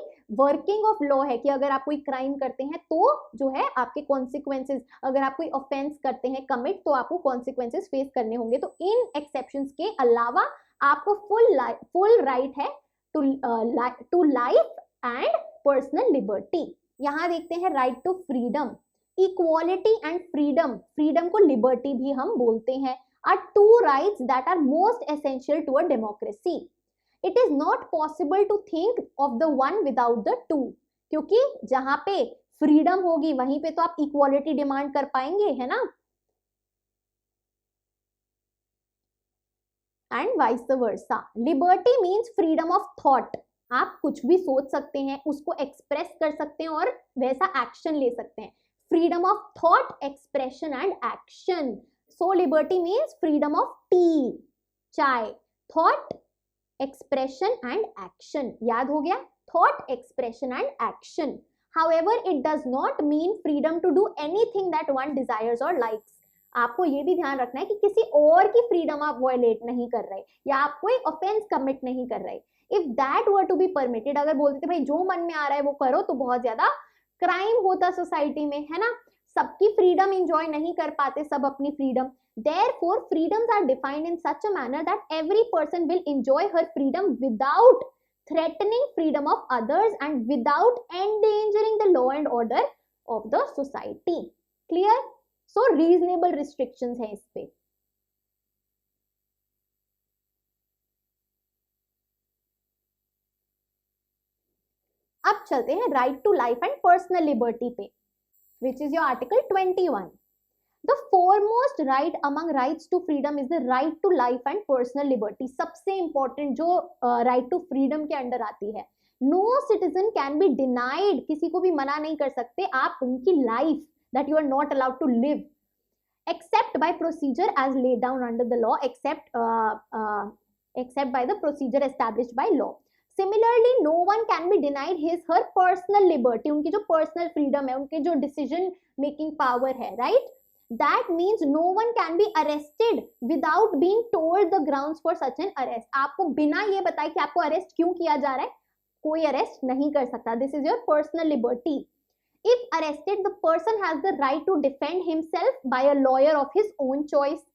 वर्किंग ऑफ लॉ है कि अगर आप कोई क्राइम करते हैं तो जो है आपके कॉन्सिक्वेंसेस, अगर आप कोई ऑफेंस करते हैं कमिट तो आपको कॉन्सिक्वेंसेस फेस करने होंगे. तो इन एक्सेप्शंस के अलावा आपको फुल राइट है to life and personal liberty. यहाँ देखते हैं right to freedom. Equality and freedom, freedom को लिबर्टी भी हम बोलते हैं, are two rights that are most essential to a democracy. It is not possible to think of the one without the two, क्योंकि जहां पे फ्रीडम होगी वहीं पे तो आप इक्वालिटी डिमांड कर पाएंगे, है ना, and vice versa. Liberty means freedom of thought, आप कुछ भी सोच सकते हैं, उसको एक्सप्रेस कर सकते हैं और वैसा एक्शन ले सकते हैं। Freedom of thought, expression and action. So liberty means freedom of T, चाय, थॉट, एक्सप्रेशन एंड एक्शन। याद हो गया, thought, expression and action. However, it does not mean freedom to do anything that one desires or likes. आपको ये भी ध्यान रखना है कि किसी और की फ्रीडम आप वायलेट नहीं कर रहे या आप कोई ऑफेंस कमिट नहीं कर रहे। If that were to be permitted, अगर बोल देते भाई जो मन में आ रहा है वो करो, तो बहुत ज्यादा क्राइम होता सोसाइटी में, है ना, सबकी फ्रीडम एंजॉय नहीं कर पाते सब अपनी freedom. Therefore, freedoms are defined in such a manner that every person will enjoy her freedom without threatening freedom of others and without endangering the law and order of the society. Clear? So reasonable restrictions है इस पे। अब चलते हैं right to life and personal liberty पे, which is your article 21. The foremost right among rights to freedom is the right to life and personal liberty. सबसे important जो right to freedom के अंडर आती है। No citizen can be denied, किसी को भी मना नहीं कर सकते आप उनकी life that you are not allowed to live, except by procedure as laid down under the law, except by the procedure established by law. Similarly, no one can be denied his her personal liberty, उनकी जो personal freedom है, उनके जो decision making power है, right? That means no one can be arrested without being told the grounds for such an arrest. आपको बिना ये बताए कि आपको अरेस्ट क्यों किया जा रहा है, कोई अरेस्ट नहीं कर सकता। This is your personal liberty. If arrested, the person has the right to defend himself by a lawyer of his own choice.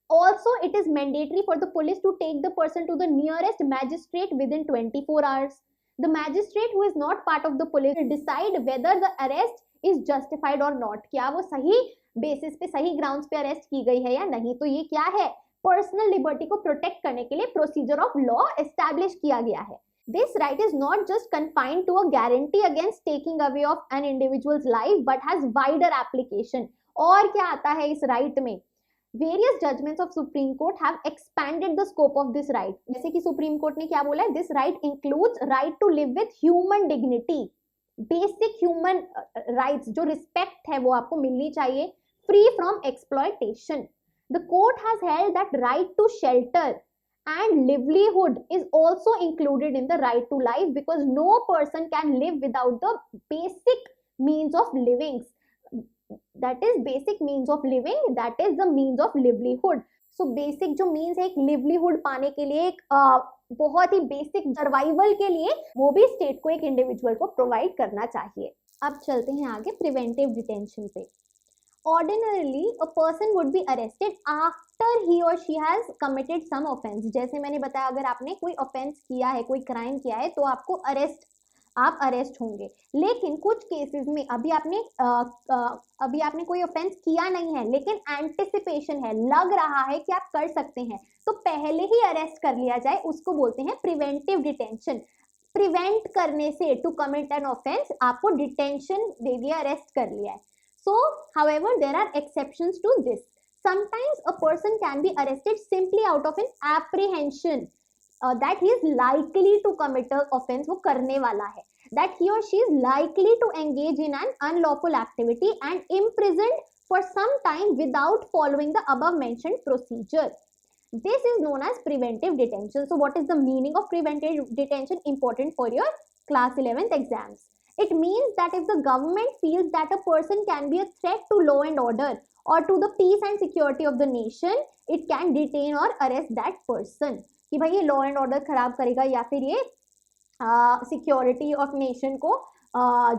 Also, it is mandatory for the police to take the person to the nearest magistrate within 24 hours. The magistrate who is not part of the police will decide whether the arrest is justified or not. क्या वो सही बेसिस पे, सही ग्राउंड्स पे अरेस्ट की गई है या नहीं। तो ये क्या है, पर्सनल लिबर्टी को प्रोटेक्ट करने के लिए प्रोसीजर ऑफ लॉ एस्टैब्लिश किया गया है। This right is not just confined to a guarantee against taking away of an individuals life but has wider application. और क्या आता है इस राइट में, various judgments of supreme court have expanded the scope of this right. जैसे कि सुप्रीम कोर्ट ने क्या बोला है, this right includes right to live with human dignity, basic human rights, जो रिस्पेक्ट है वो आपको मिलनी चाहिए, free from exploitation. The court has held that right to shelter and livelihood is also included in the right to life because no person can live without the basic means of living. That is basic means of living, that is the means of livelihood. So basic जो means है एक livelihood पाने के लिए, एक बहुत ही basic सर्वाइवल के लिए, वो भी स्टेट को एक इंडिविजुअल को प्रोवाइड करना चाहिए। अब चलते हैं आगे प्रिवेंटिव डिटेंशन पे। Ordinarily, a person would be arrested after he or she has committed some offense. जैसे मैंने बताया, अगर आपने कोई offense किया है, कोई crime किया है, तो आपको आप अरेस्ट होंगे। लेकिन कुछ केसेस में अभी आपने कोई ऑफेंस किया नहीं है, लेकिन एंटिसिपेशन है, लग रहा है कि आप कर सकते हैं, तो पहले ही अरेस्ट कर लिया जाए, उसको बोलते हैं प्रिवेंटिव डिटेंशन। प्रिवेंट करने से, टू कमिट एन ऑफेंस, आपको डिटेंशन दे दिया, अरेस्ट कर लिया है। So, however, there are exceptions to this. Sometimes a person can be arrested simply out of an apprehension that he is likely to commit an offense, वो करने वाला है, that he or she is likely to engage in an unlawful activity and imprisoned for some time without following the above mentioned procedure. This is known as preventive detention. So, what is the meaning of preventive detention? Important for your class 11th exams. It means that if the government feels that a person can be a threat to law and order or to the peace and security of the nation, it can detain or arrest that person. कि भाई ये law and order खराब करेगा या फिर ये security of nation को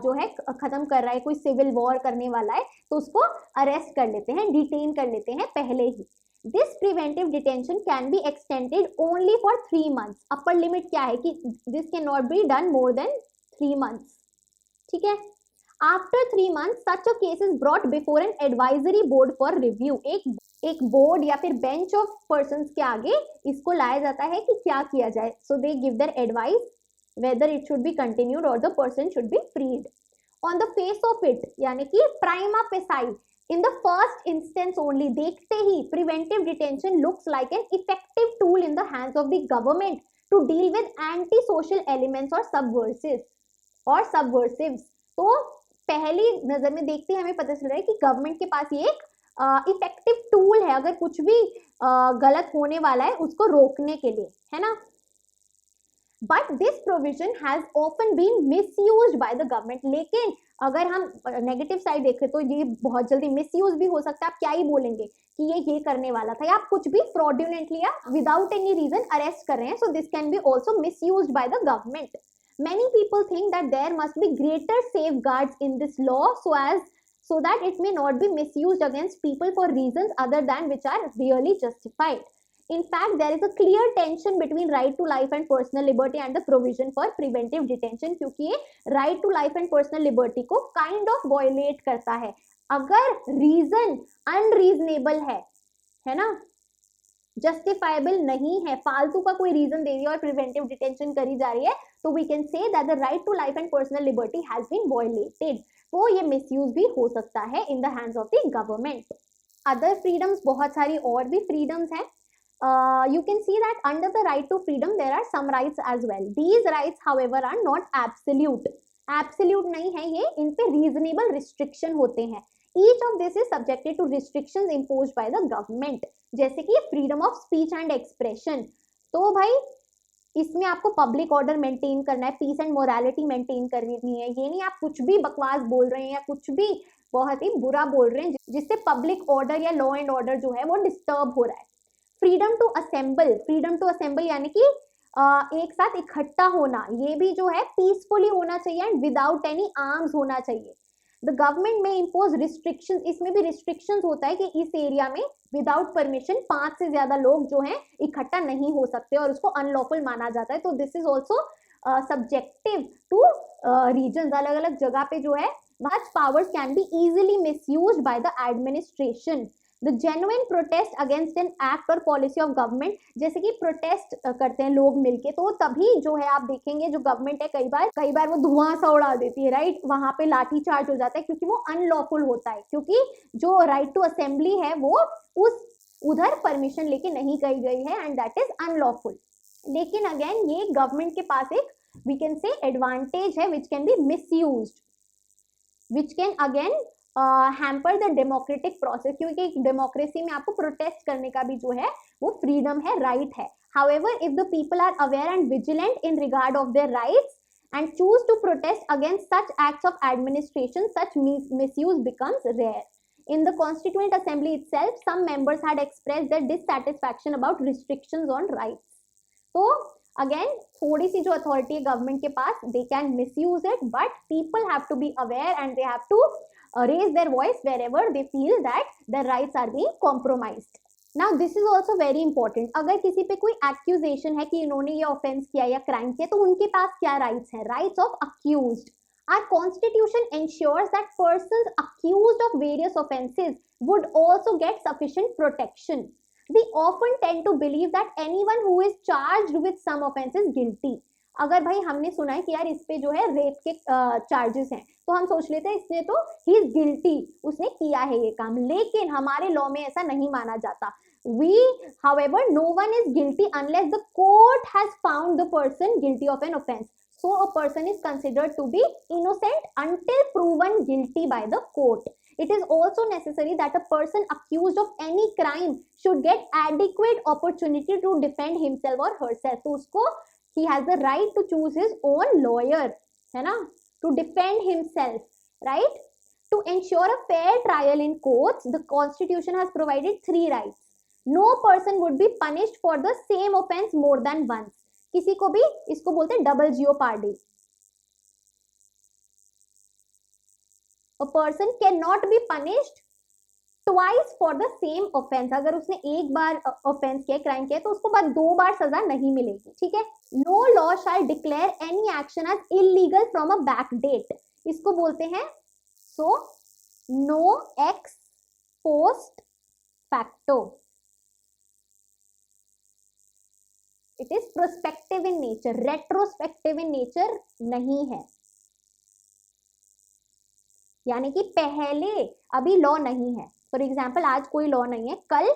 जो है खत्म कर रहा है, कोई civil war करने वाला है, तो उसको arrest कर लेते हैं, detain कर लेते हैं पहले ही। This preventive detention can be extended only for 3 months. Upper limit क्या है कि this cannot be done more than 3 months. ठीक है। After 3 months such a case is brought before an advisory board for review. एक बोर्ड या फिर बेंच ऑफ पर्संस के आगे इसको लाया जाता है कि क्या किया जाए। So they give their advice whether it should be continued or the person should be freed. On the face of it, यानी कि prima facie, in the first instance only, देखते ही preventive detention looks like an effective tool in the hands of the government to deal with anti social elements और सबवर्सिव्स। तो पहली नजर में देखते ही हमें पता चल रहा है कि गवर्नमेंट के पास ये एक इफेक्टिव टूल है अगर कुछ भी गलत होने वाला है उसको रोकने के लिए, है ना। But this provision has often been misused by the government, लेकिन अगर हम नेगेटिव साइड देखें तो ये बहुत जल्दी मिसयूज भी हो सकता है। आप क्या ही बोलेंगे कि ये करने वाला था, या आप कुछ भी फ्रॉडुलेंटली या विदाउट एनी रीजन अरेस्ट कर रहे हैं, so this can be also misused by the government. Many people think that there must be greater safeguards in this law so that it may not be misused against people for reasons other than which are really justified. In fact, there is a clear tension between right to life and personal liberty and the provision for preventive detention, क्योंकि ये right to life and personal liberty को kind of violate करता है। अगर reason unreasonable है ना, जस्टिफाइबल नहीं है, फालतू का कोई रीजन दे दिया और प्रिवेंटिव डिटेंशन करी जा रही है, तो we can say that the right to life and personal liberty has been violated. तो ये मिसयूज भी हो सकता है in the hands of the government. Other freedoms, बहुत सारी और भी फ्रीडम्स हैं। You can see that under the right to freedom there are some rights as well. These rights however are not absolute. Absolute नहीं है ये, इन पे reasonable restriction होते हैं। Each of this is subjected to restrictions imposed by the government. जैसे कि freedom of speech and expression, तो भाई इसमें आपको पब्लिक ऑर्डर मेंटेन करना है, पीस एंड मोरालिटी मेंटेन करनी है। ये नहीं आप कुछ भी बकवास बोल रहे हैं या कुछ भी बहुत ही बुरा बोल रहे हैं जिससे पब्लिक ऑर्डर या लॉ एंड ऑर्डर जो है वो डिस्टर्ब हो रहा है। फ्रीडम टू असेंबल यानी कि एक साथ इकट्ठा होना, ये भी जो है पीसफुली होना चाहिए एंड विदाउट एनी आर्म्स होना चाहिए। द गवर्नमेंट में इम्पोज रिस्ट्रिक्शंस, इसमें भी रिस्ट्रिक्शंस होता है कि इस एरिया में विदाउट परमिशन 5 से ज्यादा लोग जो हैं इकट्ठा नहीं हो सकते और उसको अनलॉफुल माना जाता है। तो this is also subjective to reason, अलग अलग जगह पे जो है much powers can be easily misused by the administration. The genuine protest against an act or policy of government, जैसे कि प्रोटेस्ट करते हैं लोग मिलके, तो तभी जो है आप देखेंगे जो गवर्नमेंट है कई बार वो धुआं सा उड़ा देती है, राइट, वहां पे लाठी चार्ज हो जाता है क्योंकि वो अनलॉफुल होता है, क्योंकि जो राइट टू असेंबली है वो उधर परमिशन लेके नहीं कही गई है एंड दैट इज अनलॉफुल। लेकिन अगेन ये गवर्नमेंट के पास एक वी कैन से एडवांटेज है which can be misused, which can again hamper the democratic process, क्योंकि डेमोक्रेसी में आपको प्रोटेस्ट करने का भी जो है वो फ्रीडम है, राइट है। However, if the people are aware and vigilant in regard of their rights and choose to protest against such acts of administration, such misuse becomes rare. In the Constituent Assembly itself, some members had expressed their dissatisfaction about restrictions on rights. So again थोड़ी सी जो अथॉरिटी है गवर्नमेंट के पास, they can misuse it, but people have to be aware and they have to raise their voice wherever they feel that their rights are being compromised. Now this is also very important, अगर किसी पे कोई एक्यूजेशन है कि इन्होंने ये ऑफेंस किया या क्राइम किया, तो उनके पास क्या राइट्स है? Rights of accused. Our constitution ensures that persons accused of various offenses would also get sufficient protection. We often tend to believe that anyone who is charged with some offense is guilty. अगर भाई हमने सुना है कि यार इस पे जो है रेप के चार्जेस हैं, तो हम सोच लेते हैं इसने तो ही इज गिल्टी, उसने किया है ये काम, लेकिन हमारे लॉ में ऐसा नहीं माना जाता। However, no one is guilty unless the court has found the person guilty of an offense. So a person is considered to be innocent until proven guilty by the court. It is also necessary that a person accused of any crime should get adequate opportunity to defend himself or herself. तो उसको he has the right to choose his own lawyer, है ना, to defend himself, right? To ensure a fair trial in courts, the Constitution has provided 3 rights. No person would be punished for the same offense more than once. किसी को भी, इसको बोलते हैं double jeopardy. A person cannot be punished twice for the same offense. अगर उसने एक बार offense किया, क्राइम किया, तो उसको बाद 2 बार सजा नहीं मिलेगी, ठीक है। No law shall declare any action as illegal from a back date. इसको बोलते हैं so no ex post facto. It is prospective in nature, retrospective in nature नहीं है। यानी कि पहले अभी लॉ नहीं है। फॉर एग्जाम्पल आज कोई लॉ नहीं है, कल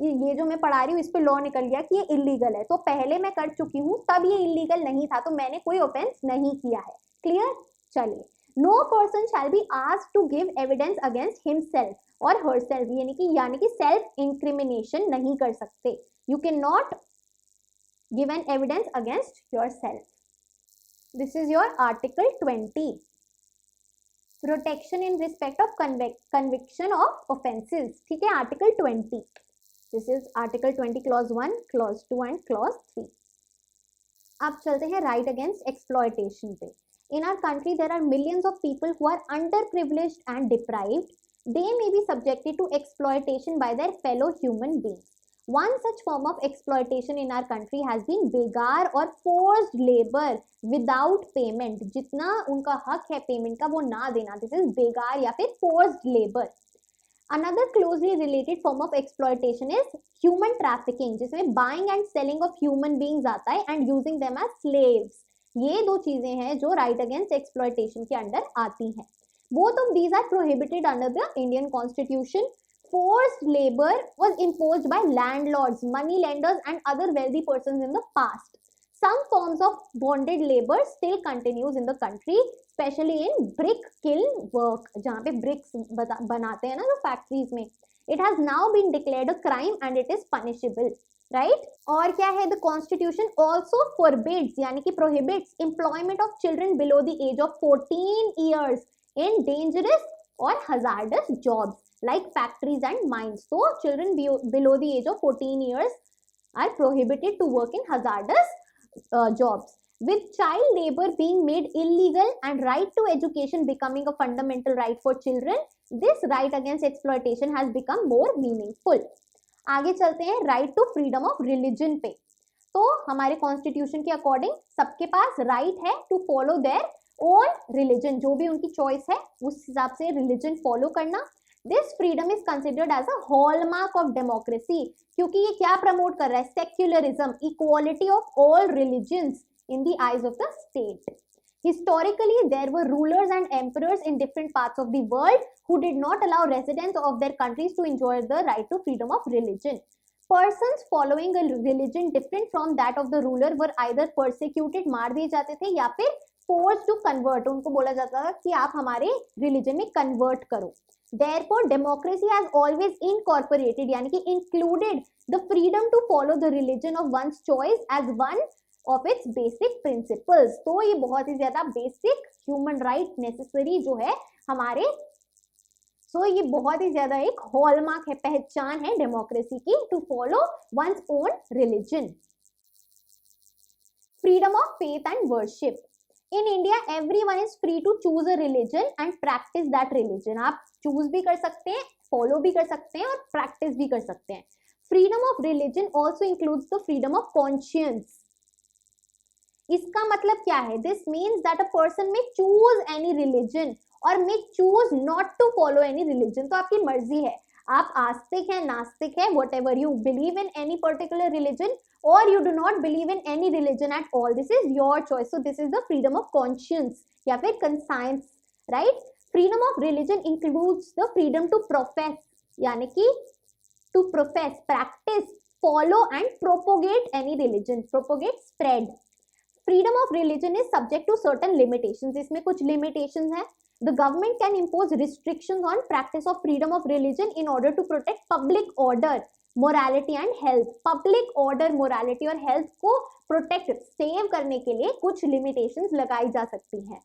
ये जो मैं पढ़ा रही हूँ इस पे लॉ निकल गया कि ये इलीगल है, तो पहले मैं कर चुकी हूँ तब ये इलीगल नहीं था, तो मैंने कोई ऑफेंस नहीं किया है। क्लियर? चलिए, no person shall be asked to give evidence against himself और हरसेल्फ, यानी कि सेल्फ इंक्रिमिनेशन नहीं कर सकते। You can not give an evidence against yourself. This is your article 20, protection in respect of conviction of offences. ठीक है, article 20, this is article 20 clause 1, clause 2 and clause 3। अब चलते हैं राइट अगेंस्ट एक्सप्लॉयटेशन पे। In our country, there are millions of people who are underprivileged and deprived. They may be subjected to exploitation by their fellow human beings. One such form of exploitation in our country has been begar or forced labor without payment. जितना उनका हक है पेमेंट का वो ना देना, this is begar या फिर forced labor. Another closely related form of exploitation is human trafficking, जिसमें buying and selling of human beings आता है and using them as slaves. ये दो चीजें हैं जो राइट अगेंस्ट एक्सप्लॉयटेशन के अंडर आती हैं। Both of these are prohibited under the Indian constitution. Forced labour was imposed by landlords, money lenders and other wealthy persons in the past. Some forms of bonded labor still continues in the country, especially in brick kiln work, जहाँ पे bricks बनाते हैं ना जो फैक्ट्रीज में। It has now been declared a crime and it is punishable. Right और क्या है, द कॉन्स्टिट्यूशन ऑल्सो फॉरबिड्स यानी कि prohibits employment of children below the age of 14 years in dangerous और hazardous jobs like factories and mines. तो children below the age of 14 years are prohibited to work in hazardous jobs. With child labor being made illegal and right to education becoming a fundamental right for children, this right against exploitation has become more meaningful. आगे चलते हैं right to freedom of religion पे। तो हमारे कॉन्स्टिट्यूशन के अकॉर्डिंग सबके पास राइट है to follow their own religion, जो भी उनकी चॉइस है उस हिसाब से रिलीजन फॉलो करना। This freedom is considered as a hallmark of democracy, क्योंकि ये क्या प्रमोट कर रहा है, secularism, equality of all religions in the eyes of the state. Historically, there were rulers and emperors in different parts of the world who did not allow residents of their countries to enjoy the right to freedom of religion. Persons following a religion different from that of the ruler were either persecuted, मार दिए जाते थे, या फिर forced to convert, उनको बोला जाता था कि आप हमारे religion में convert करो। Therefore, democracy has always incorporated यानी कि included the freedom to follow the religion of one's choice as one of its basic principles. तो ये बहुत ही ज्यादा बेसिक ह्यूमन राइट नेसेसरी जो है हमारे, सो ये बहुत ही ज्यादा एक हॉलमार्क है, पहचान है डेमोक्रेसी की, to follow one's own religion. Freedom of faith and worship. In India everyone is free to choose a religion and practice that religion. आप चूज भी कर सकते हैं, फॉलो भी कर सकते हैं और प्रैक्टिस भी कर सकते हैं। Freedom of religion also includes the freedom of conscience. इसका मतलब क्या है, this means that a person may choose any religion और may choose not to follow any religion. तो आपकी मर्जी है, आप आस्तिक है, नास्तिक है, whatever you believe in any particular religion और you do not believe in any religion at all, this is your choice. So this is the freedom of conscience या फिर conscience, right. Freedom of religion includes the freedom to profess यानी कि to profess, practice, follow and propagate any religion, propagate, spread. Freedom of religion is subject to certain limitations. इसमें कुछ limitations हैं. The government can impose restrictions on practice of freedom of religion in order to protect public order, morality and health. Public order, morality और health को protect, save करने के लिए कुछ limitations लगाई जा सकती हैं.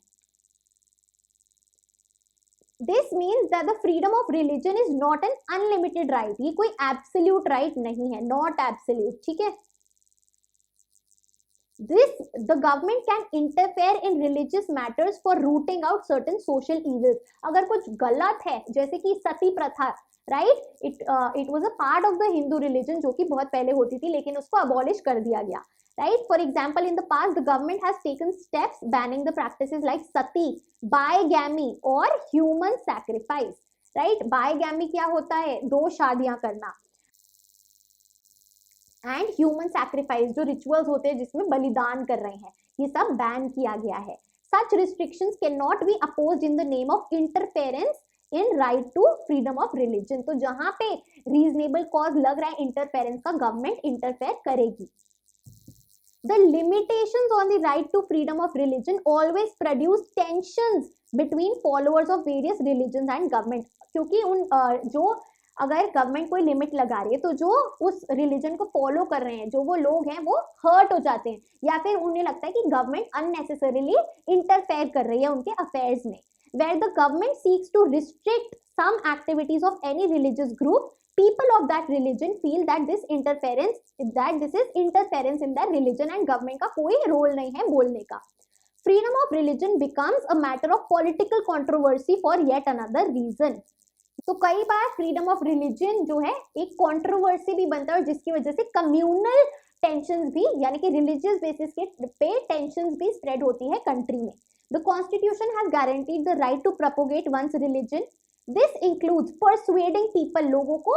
This means that the freedom of religion is not an unlimited right. ये कोई absolute right नहीं है, not absolute, ठीक है. The government can interfere in religious matters for rooting out certain social evils. अगर कुछ गलत है, जैसे कि सती प्रथा, right? It was a part of the Hindu religion जो कि बहुत पहले होती थी, लेकिन उसको abolish कर दिया गया, right? For example, in the past, the government has taken steps banning the practices like sati, bigamy or human sacrifice, right? Bigamy क्या होता है, 2 शादियां करना, एंड ह्यूमन सैक्रिफाइस जो रिचुअल्स होते हैं जिसमें बलिदान कर रहे हैं, ये सब बैन किया गया है। such restrictions cannot be opposed in the name of interference in right to freedom of religion. तो जहां पे reasonable cause लग रहा है interference का, government interfere करेगी. The limitations on the right to freedom of religion always produce tensions between followers of various religions and government. क्योंकि उन जो अगर गवर्नमेंट कोई लिमिट लगा रही है तो जो उस रिलीजन को फॉलो कर रहे हैं, जो वो लोग हैं, वो हर्ट हो जाते हैं, या फिर उन्हें लगता है कि गवर्नमेंट अननेसेसरीली इंटरफेयर कर रही है उनके अफेयर्स में. Where the government seeks to restrict some activities of any religious group, people of that religion feel that this is interference in their religion and government का कोई रोल नहीं है बोलने का. Freedom of religion becomes a matter of political controversy for yet another reason. तो कई बार फ्रीडम ऑफ रिलीजन जो है एक कंट्रोवर्सी भी बनता है, और जिसकी वजह से कम्युनल टेंशंस भी, यानी कि रिलीजियस बेसिस के पे टेंशंस भी स्प्रेड होती है कंट्री में. The Constitution has guaranteed the right to propagate one's religion. This includes persuading people, लोगों को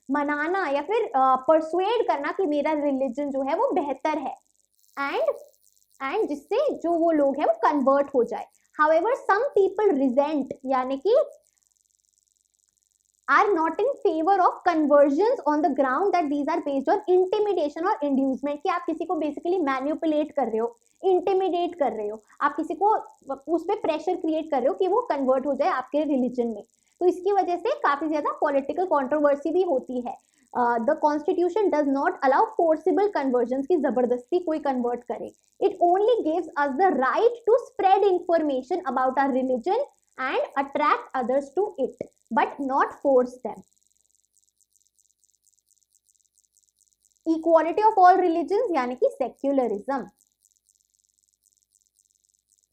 मनाना या फिर persuade करना कि मेरा रिलीजन जो है वो बेहतर है, and जिससे जो वो लोग हैं वो कन्वर्ट हो जाए. However, some people resent, यानी कि are not in favor of conversions on the ground that these are based on intimidation or inducement, कि आप किसी को बेसिकली मैनिपुलेट कर रहे हो, इंटिमिडेट कर रहे हो, आप किसी को उस पर प्रेशर क्रिएट कर रहे हो कि वो कन्वर्ट हो जाए आपके रिलीजन में. तो इसकी वजह से काफी ज्यादा पॉलिटिकल कंट्रोवर्सी भी होती है. The constitution does not allow forcible conversion, की जबरदस्ती कोई कन्वर्ट करे. It only gives us the right to spread information about our religion and attract others to it, but not force them. Equality of all religions यानी कि सेक्युलरिज्म.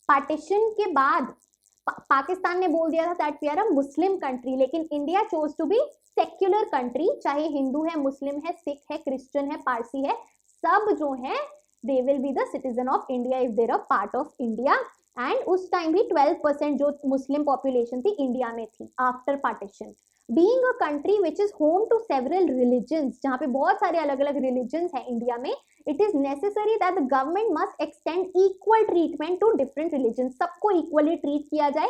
पार्टीशन के बाद पाकिस्तान ने बोल दिया था that we are a Muslim country, लेकिन India chose to be secular country. चाहे हिंदू है, मुस्लिम है, सिख है, क्रिश्चियन है, पारसी है, सब जो है they will be the citizen of India if they're a part of India. And उस टाइम भी 12% जो मुस्लिम पॉपुलेशन थी इंडिया में थी after partition. Being a country which is home to several religions, जहाँ पे बहुत सारे अलग अलग रिलीजन्स हैं इंडिया में, it is necessary that the government must extend equal treatment to different religions. सबको इक्वली ट्रीट किया जाए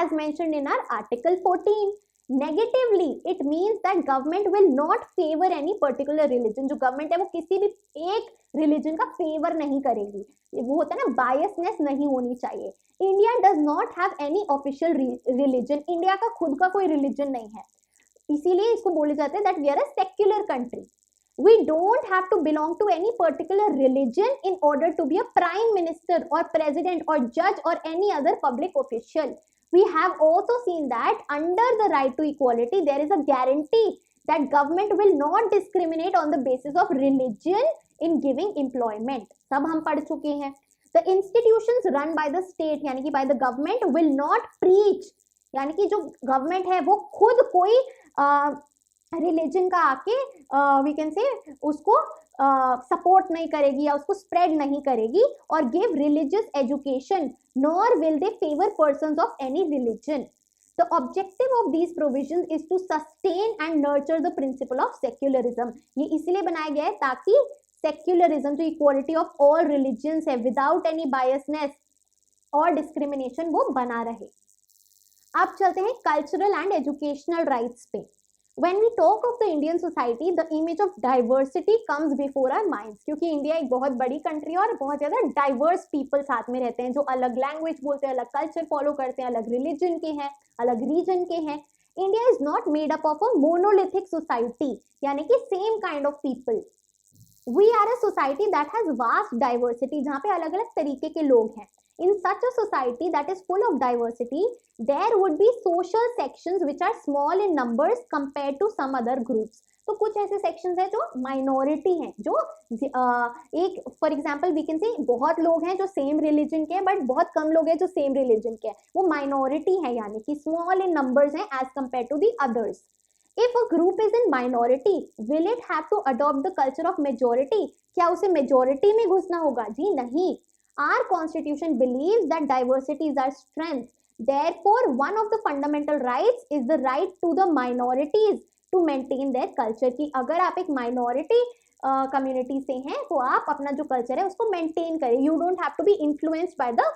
as mentioned in our article 14. Negatively, it means that government will not favor any particular religion. जो गवर्नमेंट है वो किसी भी एक रिलीजन का फेवर नहीं करेगी. वो होता है ना, बायसनेस नहीं होनी चाहिए. India does not have any official religion. India का खुद का कोई रिलीजन नहीं है, इसीलिए इसको बोले जाते हैं that we are a secular country. We don't have to belong to any particular religion in order to be a prime minister or president or judge or any other public official. We have also seen that under the right to equality, there is a guarantee that government will not discriminate on the basis of religion in giving employment. सब हम पढ़ चुके हैं. The institutions run by the state, यानी कि by the government, will not preach, यानी कि जो गवर्नमेंट है वो खुद कोई रिलीजन का आके वी कैन से उसको सपोर्ट नहीं करेगी या उसको स्प्रेड नहीं करेगी और give religious education, nor will they favour persons of any religion. The objective of these provisions is to sustain and nurture the principle of secularism. ये इसलिए बनाया गया है ताकि सेक्युलरिज्म, जो इक्वालिटी ऑफ ऑल रिलीजन्स है विदाउट एनी बायसनेस और डिस्क्रिमिनेशन, वो बना रहे. अब चलते हैं कल्चरल एंड एजुकेशनल राइट्स पे. When we talk of the Indian society, the image of diversity comes before our minds. क्योंकि इंडिया एक बहुत बड़ी कंट्री है और बहुत ज़्यादा डाइवर्स पीपल साथ में रहते हैं, जो अलग लैंग्वेज बोलते हैं, अलग कल्चर फॉलो करते हैं, अलग रिलीजन के हैं, अलग रीजन के हैं. India is not made up of a monolithic society, यानी कि same kind of people. We are a society that has vast diversity, जहाँ पे अलग अलग तरीके के लोग हैं. In such a society that is full of diversity, there would be social sections which are small in numbers compared to some other groups. तो कुछ ऐसे sections हैं जो minority हैं, जो एक for example we can say बहुत लोग हैं जो same religion के हैं, but बहुत कम लोग हैं जो same religion के हैं, वो minority है, यानी कि small in numbers हैं as compared to the others. If a group is in minority, will it have to adopt the culture of majority? क्या उसे majority में घुसना होगा? जी नहीं. Our constitution believes that diversity is our strength. Therefore, one of the fundamental rights is the right to the minorities to maintain their culture. कि अगर आप एक minority community से हैं तो आप अपना जो culture है उसको maintain करें. You don't have to be influenced by the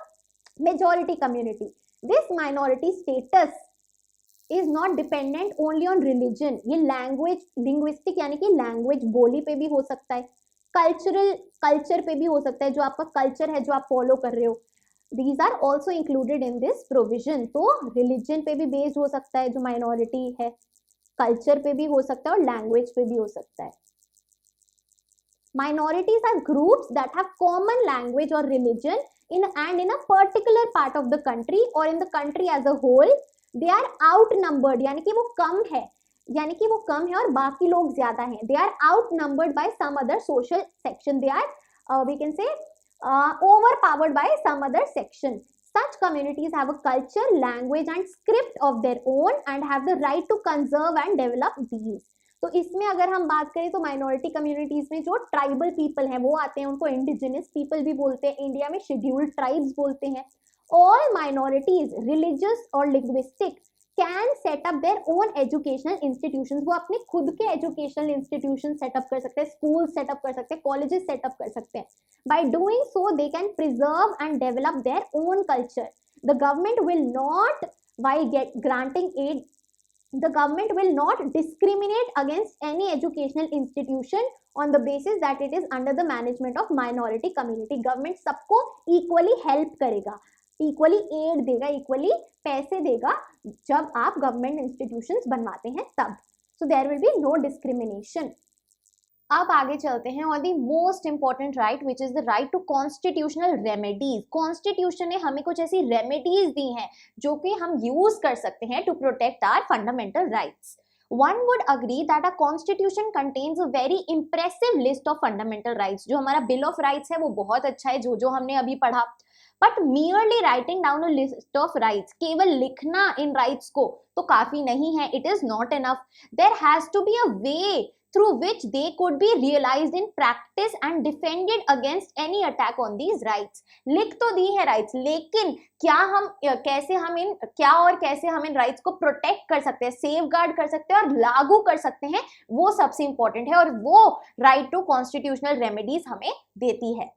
majority community. This minority status is not dependent only on religion. ये language, linguistic यानी कि language बोली पे भी हो सकता है, culture पे भी हो सकता है, जो आपका culture है जो आप follow कर रहे हो, these are also included in this provision. तो religion पे भी based हो सकता है जो minority है, culture पे भी हो सकता है और language पे भी हो सकता है. Minorities are groups that have common language or religion in a particular part of the country or in the country as a whole. They are outnumbered, यानी कि वो कम है और बाकी लोग ज्यादा हैं. They are outnumbered by some other social section. They are we can say overpowered by some other section. Such communities have a culture, language and script of their own and have the right to conserve and develop these. तो इसमें अगर हम बात करें तो माइनॉरिटी कम्युनिटीज में जो ट्राइबल पीपल हैं वो आते हैं, उनको इंडिजिनस पीपल भी बोलते हैं, इंडिया में शेड्यूल्ड ट्राइब्स बोलते हैं. ऑल माइनॉरिटीज रिलीजियस और linguistic can set up their own educational institutions. वो अपने खुद के एजुकेशनल इंस्टीट्यूशन सेटअप कर सकते हैं, स्कूल सेटअप कर सकते हैं, कॉलेजेस सेटअप कर सकते हैं. By doing so they can preserve and develop their own culture. The government will not while granting aid, the government will not discriminate against any educational institution on the basis that it is under the management of minority community. Government सबको equally help करेगा, equally aid देगा, equally पैसे देगा जब आप government institutions बनवाते हैं तब. So there will be no discrimination. अब आगे चलते हैं और the most important right which is the right to constitutional remedies. Constitution ने हमें कुछ ऐसी रेमेडीज दी हैं जो कि हम यूज कर सकते हैं to protect our fundamental rights. One would agree that a constitution contains a very impressive list of fundamental rights. जो हमारा बिल ऑफ राइट्स है वो बहुत अच्छा है, जो हमने अभी पढ़ा. But merely writing down a list of rights, केवल लिखना इन राइट्स को तो काफी नहीं है. It is not enough. There has to be a way through which they could be realized in practice and defended against any attack on these rights. लिख तो दी है राइट्स, लेकिन कैसे हम इन राइट्स को प्रोटेक्ट कर सकते हैं, सेफ गार्ड कर सकते हैं और लागू कर सकते हैं, वो सबसे इंपॉर्टेंट है और वो राइट टू कॉन्स्टिट्यूशनल रेमेडीज हमें देती है.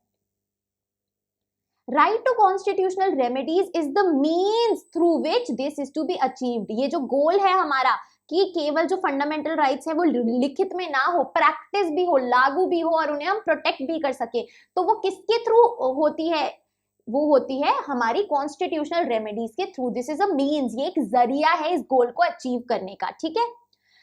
Right to constitutional remedies is the means through which this is to be achieved. ये जो गोल है हमारा कि केवल जो फंडामेंटल राइट्स है वो लिखित में ना हो, प्रैक्टिस भी हो, लागू भी हो और उन्हें हम प्रोटेक्ट भी कर सके, तो वो किसके थ्रू होती है? वो होती है हमारी कॉन्स्टिट्यूशनल रेमेडीज के through. This is a means, ये एक जरिया है इस गोल को अचीव करने का. ठीक है.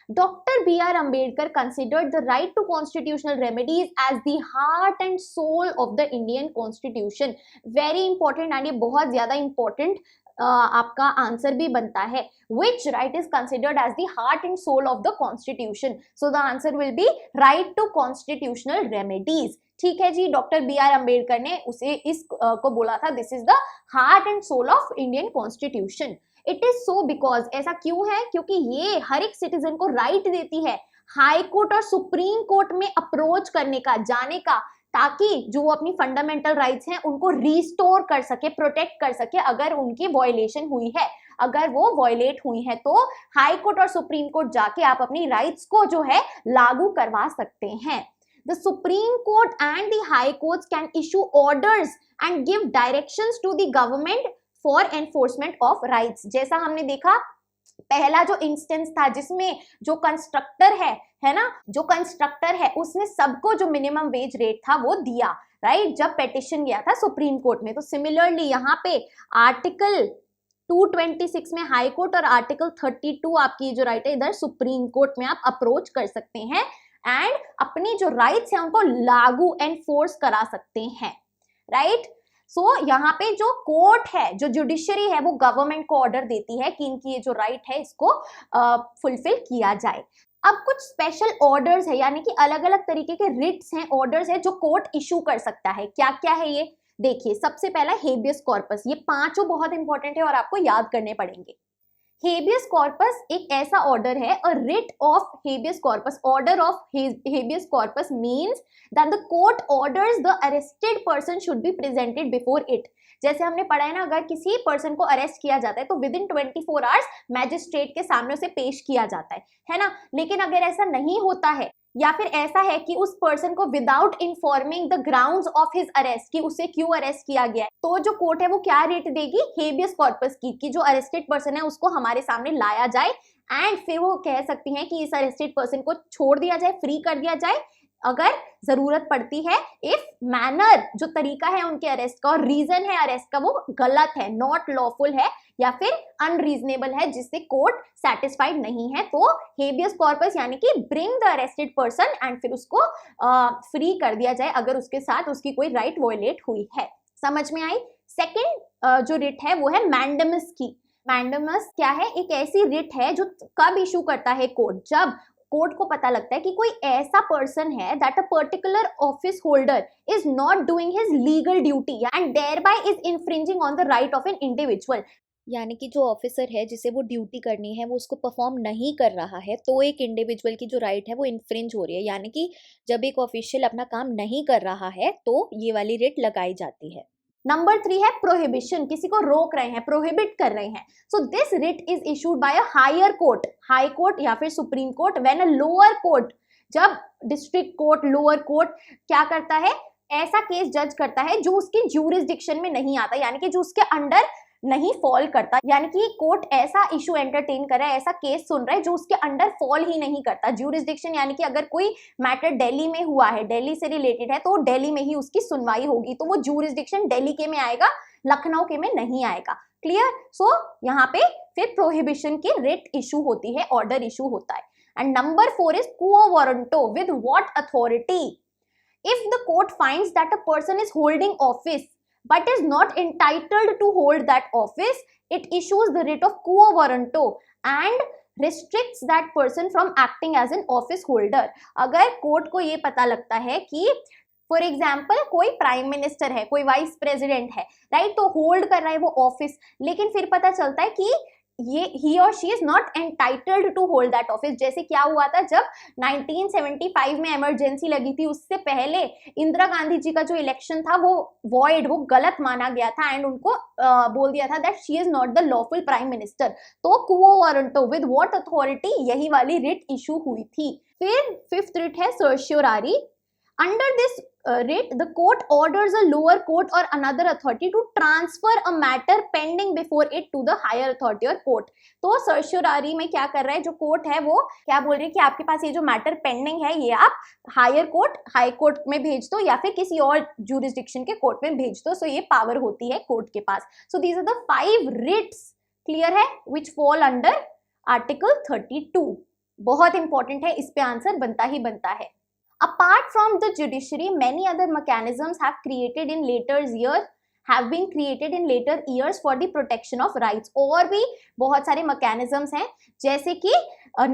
Dr. B.R. Ambedkar considered the right to constitutional remedies as the heart and soul of the Indian Constitution. Very important and ये बहुत ज़्यादा important आपका आंसर भी बनता है. Which right is considered as the heart and soul of the Constitution? So the answer will be right to constitutional remedies. ठीक है जी, डॉक्टर बी आर अम्बेडकर ने उसे इस को बोला था this is the heart and soul of Indian constitution. It is so because, ऐसा क्यों है? क्योंकि ये हर एक सिटीजन को राइट देती है हाई कोर्ट और सुप्रीम कोर्ट में अप्रोच करने का, जाने का, ताकि जो वो अपनी फंडामेंटल राइट्स हैं उनको रिस्टोर कर सके, प्रोटेक्ट कर सके अगर उनकी वायलेशन हुई है, अगर वो वायलेट हुई है तो हाई कोर्ट और सुप्रीम कोर्ट जाके आप अपनी राइट्स को जो है लागू करवा सकते हैं. The Supreme Court and the High Courts can issue orders and give directions to the government for enforcement of rights. जैसा हमने देखा पहला जो इंस्टेंस था जिसमें जो कंस्ट्रक्टर है ना, जो कंस्ट्रक्टर है उसने सबको जो मिनिमम वेज रेट था वो दिया, राइट, जब पेटिशन गया था सुप्रीम कोर्ट में. तो सिमिलरली यहाँ पे आर्टिकल 226 में हाई कोर्ट और आर्टिकल 32 आपकी जो राइट है इधर सुप्रीम कोर्ट में आप अप्रोच कर सकते हैं एंड अपनी जो राइट्स हैं उनको लागू एनफोर्स करा सकते हैं, राइट. सो यहाँ पे जो कोर्ट है, जो जुडिशरी है, वो गवर्नमेंट को ऑर्डर देती है कि इनकी ये जो राइट है इसको फुलफिल किया जाए. अब कुछ स्पेशल ऑर्डर्स है, यानी कि अलग अलग तरीके के रिट्स हैं, ऑर्डर्स है जो कोर्ट इशू कर सकता है. क्या क्या है ये देखिए. सबसे पहला हेबियस कॉर्पस. ये पांचों बहुत इंपॉर्टेंट है और आपको याद करने पड़ेंगे. हेबियस कॉर्पस एक ऐसा ऑर्डर है, a writ of habeas corpus, order of habeas corpus means that the court orders the arrested person should be presented before it. जैसे हमने पढ़ा है ना, अगर किसी पर्सन को अरेस्ट किया जाता है तो विद इन 24 आवर्स मैजिस्ट्रेट के सामने उसे पेश किया जाता है ना. लेकिन अगर ऐसा नहीं होता है या फिर ऐसा है कि उस पर्सन को without informing the grounds of his arrest कि उसे क्यों अरेस्ट किया गया है, तो जो कोर्ट है वो क्या रेट देगी, हेबियस कॉर्पस की, कि जो अरेस्टेड पर्सन है उसको हमारे सामने लाया जाए एंड फिर वो कह सकती हैं कि इस अरेस्टेड पर्सन को छोड़ दिया जाए, फ्री कर दिया जाए अगर जरूरत पड़ती है, इफ मैनर जो तरीका है उनके अरेस्ट का और रीजन है अरेस्ट का वो गलत है, नॉट लॉफुल है या फिर अनरीजनेबल है, जिससे कोर्ट सेटिस्फाइड नहीं है, तो हेबियस कॉर्पस यानी कि bring the arrested person and फिर उसको फ्री कर दिया जाए अगर उसके साथ उसकी कोई राइट वॉयलेट हुई है। समझ में आई। सेकेंड जो रिट है वो है मैंडेमस की। मैंडेमस क्या है, एक ऐसी रिट है जो कब इशू करता है कोर्ट, जब कोर्ट को पता लगता है कि कोई ऐसा पर्सन है that a particular office holder is not doing his legal duty and thereby is infringing on the right of an individual, यानी कि जो ऑफिसर है जिसे वो ड्यूटी करनी है वो उसको परफॉर्म नहीं कर रहा है, तो एक इंडिविजुअल की जो राइट है वो इन्फ्रिंज हो रही है। यानी कि जब एक ऑफिशियल अपना काम नहीं कर रहा है तो ये वाली रिट लगाई जाती है। नंबर 3 है प्रोहिबिशन, किसी को रोक रहे हैं, प्रोहिबिट कर रहे हैं। So this writ is issued by a higher court, high court या फिर supreme court, when a lower court, जब डिस्ट्रिक्ट कोर्ट, लोअर कोर्ट क्या करता है, ऐसा केस जज करता है जो उसकी ज्यूरिसडिक्शन में नहीं आता, यानी कि जो उसके अंडर नहीं फॉल करता, यानी कि कोर्ट ऐसा इशू एंटरटेन कर रहा है, ऐसा केस सुन रहा है जो उसके अंडर फॉल ही नहीं करता। ज्यूरिसडिक्शन यानी कि अगर कोई मैटर दिल्ली में हुआ है, दिल्ली से रिलेटेड है, तो दिल्ली में ही उसकी सुनवाई होगी, तो वो ज्यूरिसडिक्शन दिल्ली के में आएगा, लखनऊ के में नहीं आएगा। क्लियर। सो यहाँ पे फिर प्रोहिबिशन की रिट इशू होती है, ऑर्डर इशू होता है। And number 4 is quo warranto, with what authority. If the court finds that a person is holding office but is not entitled to hold that office, it issues the writ of quo warranto and restricts that person from acting as an office holder। अगर कोर्ट को ये पता लगता है कि फॉर एग्जाम्पल कोई प्राइम मिनिस्टर है, कोई वाइस प्रेसिडेंट है, राइट, तो होल्ड कर रहा है वो ऑफिस, लेकिन फिर पता चलता है कि ये ही और she is not entitled to hold that office. जैसे क्या हुआ था जब 1975 में इमरजेंसी लगी थी, उससे पहले इंदिरा गांधी जी का जो इलेक्शन था वो वॉइड, वो गलत माना गया था एंड उनको बोल दिया था that she is not the lawful prime minister, तो क्वो वारंटो, विद व्हाट अथॉरिटी, यही वाली रिट इशू हुई थी। फिर फिफ्थ रिट है सर्शियोरारी। Under this writ, the court orders a lower court or another authority to transfer a matter pending before it to the higher authority or court। तो सर्शियोरारी में क्या कर रहा है, जो कोर्ट है वो क्या बोल रही है कि आपके पास ये जो मैटर पेंडिंग है ये आप हायर कोर्ट, हाई कोर्ट में भेज दो या फिर किसी और ज्यूरिसडिक्शन के कोर्ट में भेज दो। सो ये पावर होती है कोर्ट के पास। So these are the 5 writs, clear है, विच फॉल अंडर आर्टिकल 32। बहुत इंपॉर्टेंट है, इस पे आंसर बनता ही बनता है। Apart from the judiciary, many other mechanisms have been created in later years for the protection of rights। और भी बहुत सारे mechanisms हैं, जैसे कि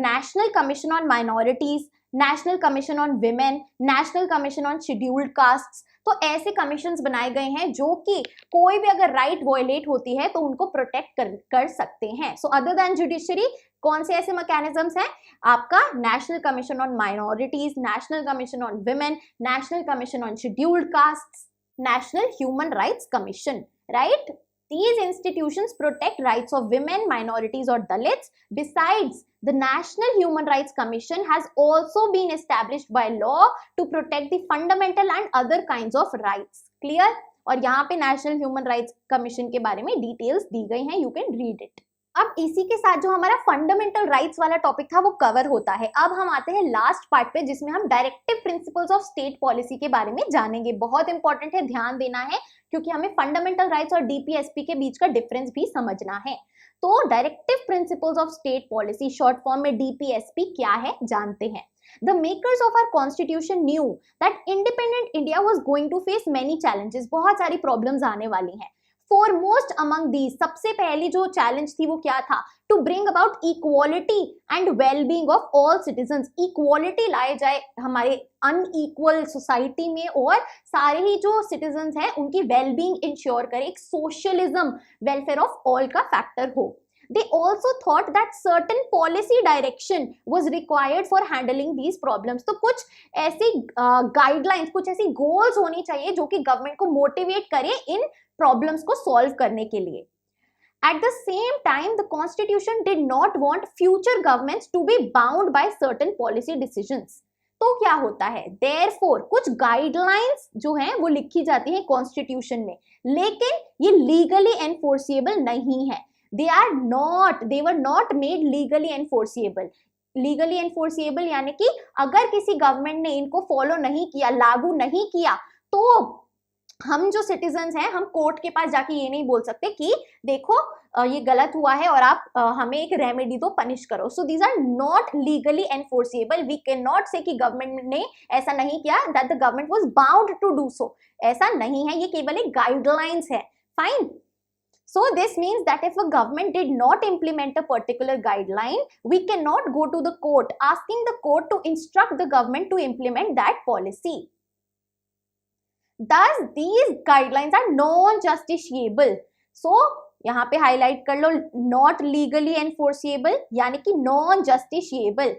National Commission on Minorities, National Commission on Women, National Commission on Scheduled Castes। तो ऐसे कमीशंस बनाए गए हैं जो कि कोई भी अगर राइट वॉयलेट होती है तो उनको प्रोटेक्ट कर सकते हैं। सो अदर देन जुडिशरी कौन से ऐसे मैकेनिज्म्स हैं, आपका national commission on minorities, national commission on women, national commission on scheduled castes, national human rights commission, right. These institutions protect rights of women, minorities or Dalits. Besides, the National Human Rights Commission has also been established by law to protect the fundamental and other kinds of rights। Clear? और यहाँ पे National Human Rights Commission के बारे में details दी गई हैं, you can read it। अब इसी के साथ जो हमारा फंडामेंटल राइट्स वाला टॉपिक था वो कवर होता है। अब हम आते हैं लास्ट पार्ट पे, जिसमें हम directive principles of state policy के बारे में जानेंगे। बहुत इंपॉर्टेंट है, ध्यान देना है, क्योंकि हमें फंडामेंटल राइट्स और डीपीएसपी के बीच का डिफरेंस भी समझना है। तो directive principles of state policy, short form में डीपीएसपी, क्या है जानते हैं। The makers of our constitution knew that independent India was going to face many challenges। बहुत सारी प्रॉब्लम्स आने वाली हैं। Foremost among these, सबसे पहली जो चैलेंज थी वो क्या था, to bring about equality and wellbeing of all citizens. Equality लाए जाए हमारे अनइक्वल सोसाइटी में और सारे ही जो सिटीजन्स हैं उनकी वेलबींग इंश्योर करे, एक सोशलिज्म, वेलफेयर ऑफ ऑल का फैक्टर हो। They also thought that certain policy direction was required for handling these problems। तो कुछ ऐसी गाइडलाइंस, कुछ ऐसी गोल्स होनी चाहिए जो कि गवर्नमेंट को मोटिवेट करे इन प्रॉब्लम्स को सॉल्व करने के लिए। At the same time, the constitution did not want future governments to be bound by certain policy decisions। तो क्या होता है, देयरफॉर कुछ गाइडलाइंस जो हैं वो लिखी जाती हैं कॉन्स्टिट्यूशन में, लेकिन ये लीगली एनफोर्सिएबल नहीं है। they were not made legally enforceable। Legally enforceable यानी कि अगर किसी गवर्नमेंट ने इनको फॉलो नहीं किया, लागू नहीं किया, तो हम जो सिटीजन्स हैं हम कोर्ट के पास जाके ये नहीं बोल सकते कि देखो ये गलत हुआ है और आप हमें एक रेमेडी दो, पनिश करो। So these are not legally enforceable. We can not say कि गवर्नमेंट ने ऐसा नहीं किया, that the government was bound to do so, ऐसा नहीं है, ये केवल एक गाइडलाइंस है। Fine. So this means that if a government did not implement a particular guideline, we cannot go to the court asking the court to instruct the government to implement that policy. Thus these guidelines are non-justiciable. So यहाँ पे हाईलाइट कर लो, नॉट लीगली एनफोर्सिएबल यानी कि नॉन जस्टिशिएबल।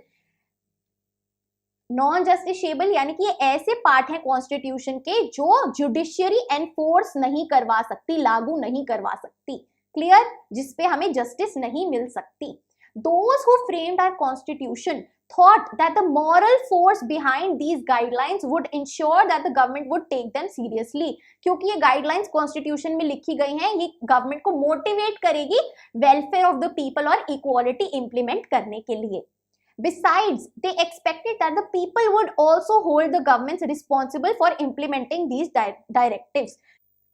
नॉन जस्टिशिएबल यानी कि ये ऐसे पार्ट हैं कॉन्स्टिट्यूशन के जो जुडिशियरी एनफोर्स नहीं करवा सकती, लागू नहीं करवा सकती। क्लियर? जिसपे हमें जस्टिस नहीं मिल सकती। Those who framed our constitution thought that the moral force behind these guidelines would ensure that the government would take them seriously। क्योंकि ये guidelines constitution में लिखी गई हैं, ये government को motivate करेगी welfare of the people और equality implement करने के लिए। Besides, they expected that the people would also hold the governments responsible for implementing these directives।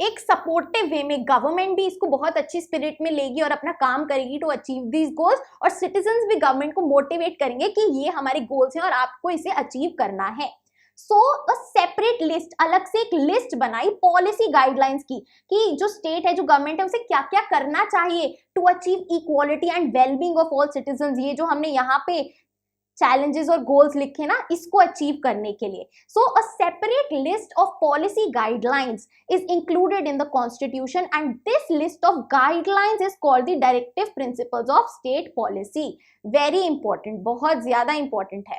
एक सपोर्टिव वे में गवर्नमेंट भी इसको बहुत अच्छी स्पिरिट में लेगी और अपना काम करेगी टू अचीव दीज गोल्स, और सिटीजन्स भी गवर्नमेंट को मोटिवेट करेंगे कि ये हमारे गोल्स हैं और आपको इसे अचीव करना है। सो अ सेपरेट लिस्ट, अलग से एक लिस्ट बनाई पॉलिसी गाइडलाइंस की कि जो स्टेट है, जो गवर्नमेंट है, उसे क्या क्या करना चाहिए to achieve equality and wellbeing of all citizens. ये जो हमने यहाँ पे चैलेंजेस और गोल्स लिखे ना, इसको अचीव करने के लिए। So a separate list of policy guidelines is included in the constitution and this list of guidelines is called the directive principles of state policy. Very important, बहुत ज्यादा इंपॉर्टेंट है।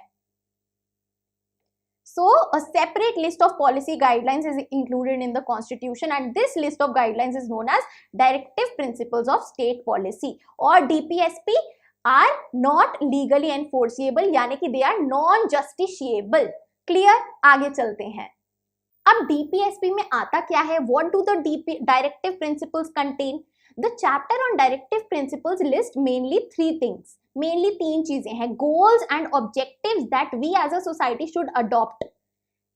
So a separate list of policy guidelines is included in the constitution and this list of guidelines is known as directive principles of state policy और DPSP are not legally enforceable यानी कि they are non justiciable। Clear? आगे चलते हैं। अब DPSP में आता क्या है? What do the directive principles contain? The chapter on directive principles list mainly three things। Mainly तीन चीजें हैं। Goals and objectives that we as a society should adopt.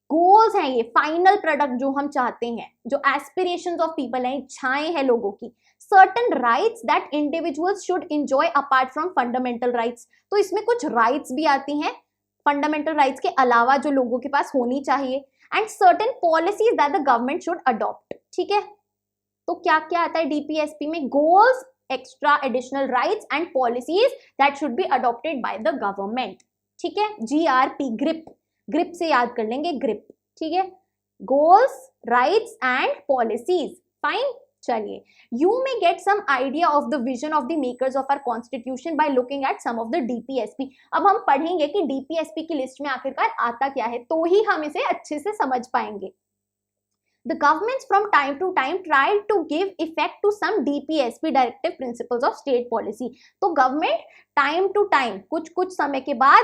Goals हैं ये फाइनल प्रोडक्ट जो हम चाहते हैं, जो एस्पिरेशंस ऑफ पीपल हैं, इच्छाएं हैं लोगों की। Certain rights that individuals should enjoy apart from fundamental rights. तो इसमें कुछ राइट्स भी आती हैं फंडामेंटल राइट्स के अलावा जो लोगों के पास होनी चाहिए। And certain policies that the government should adopt. ठीक है, तो क्या क्या आता है डीपीएसपी में? Goals, extra additional rights and policies that should be adopted by the government। ठीक है, GRP, ग्रिप से याद कर लेंगे, ग्रिप। ठीक है, goals, rights and policies। Fine, चलिए। You may get some idea of the vision of the makers of our constitution by looking at some of the DPSP। अब हम पढ़ेंगे कि DPSP की लिस्ट में आखिरकार आता क्या है, तो ही हम इसे अच्छे से समझ पाएंगे। The governments from time to time tried to give effect to some DPSP directive principles of state policy। तो गवर्नमेंट टाइम टू टाइम, कुछ समय के बाद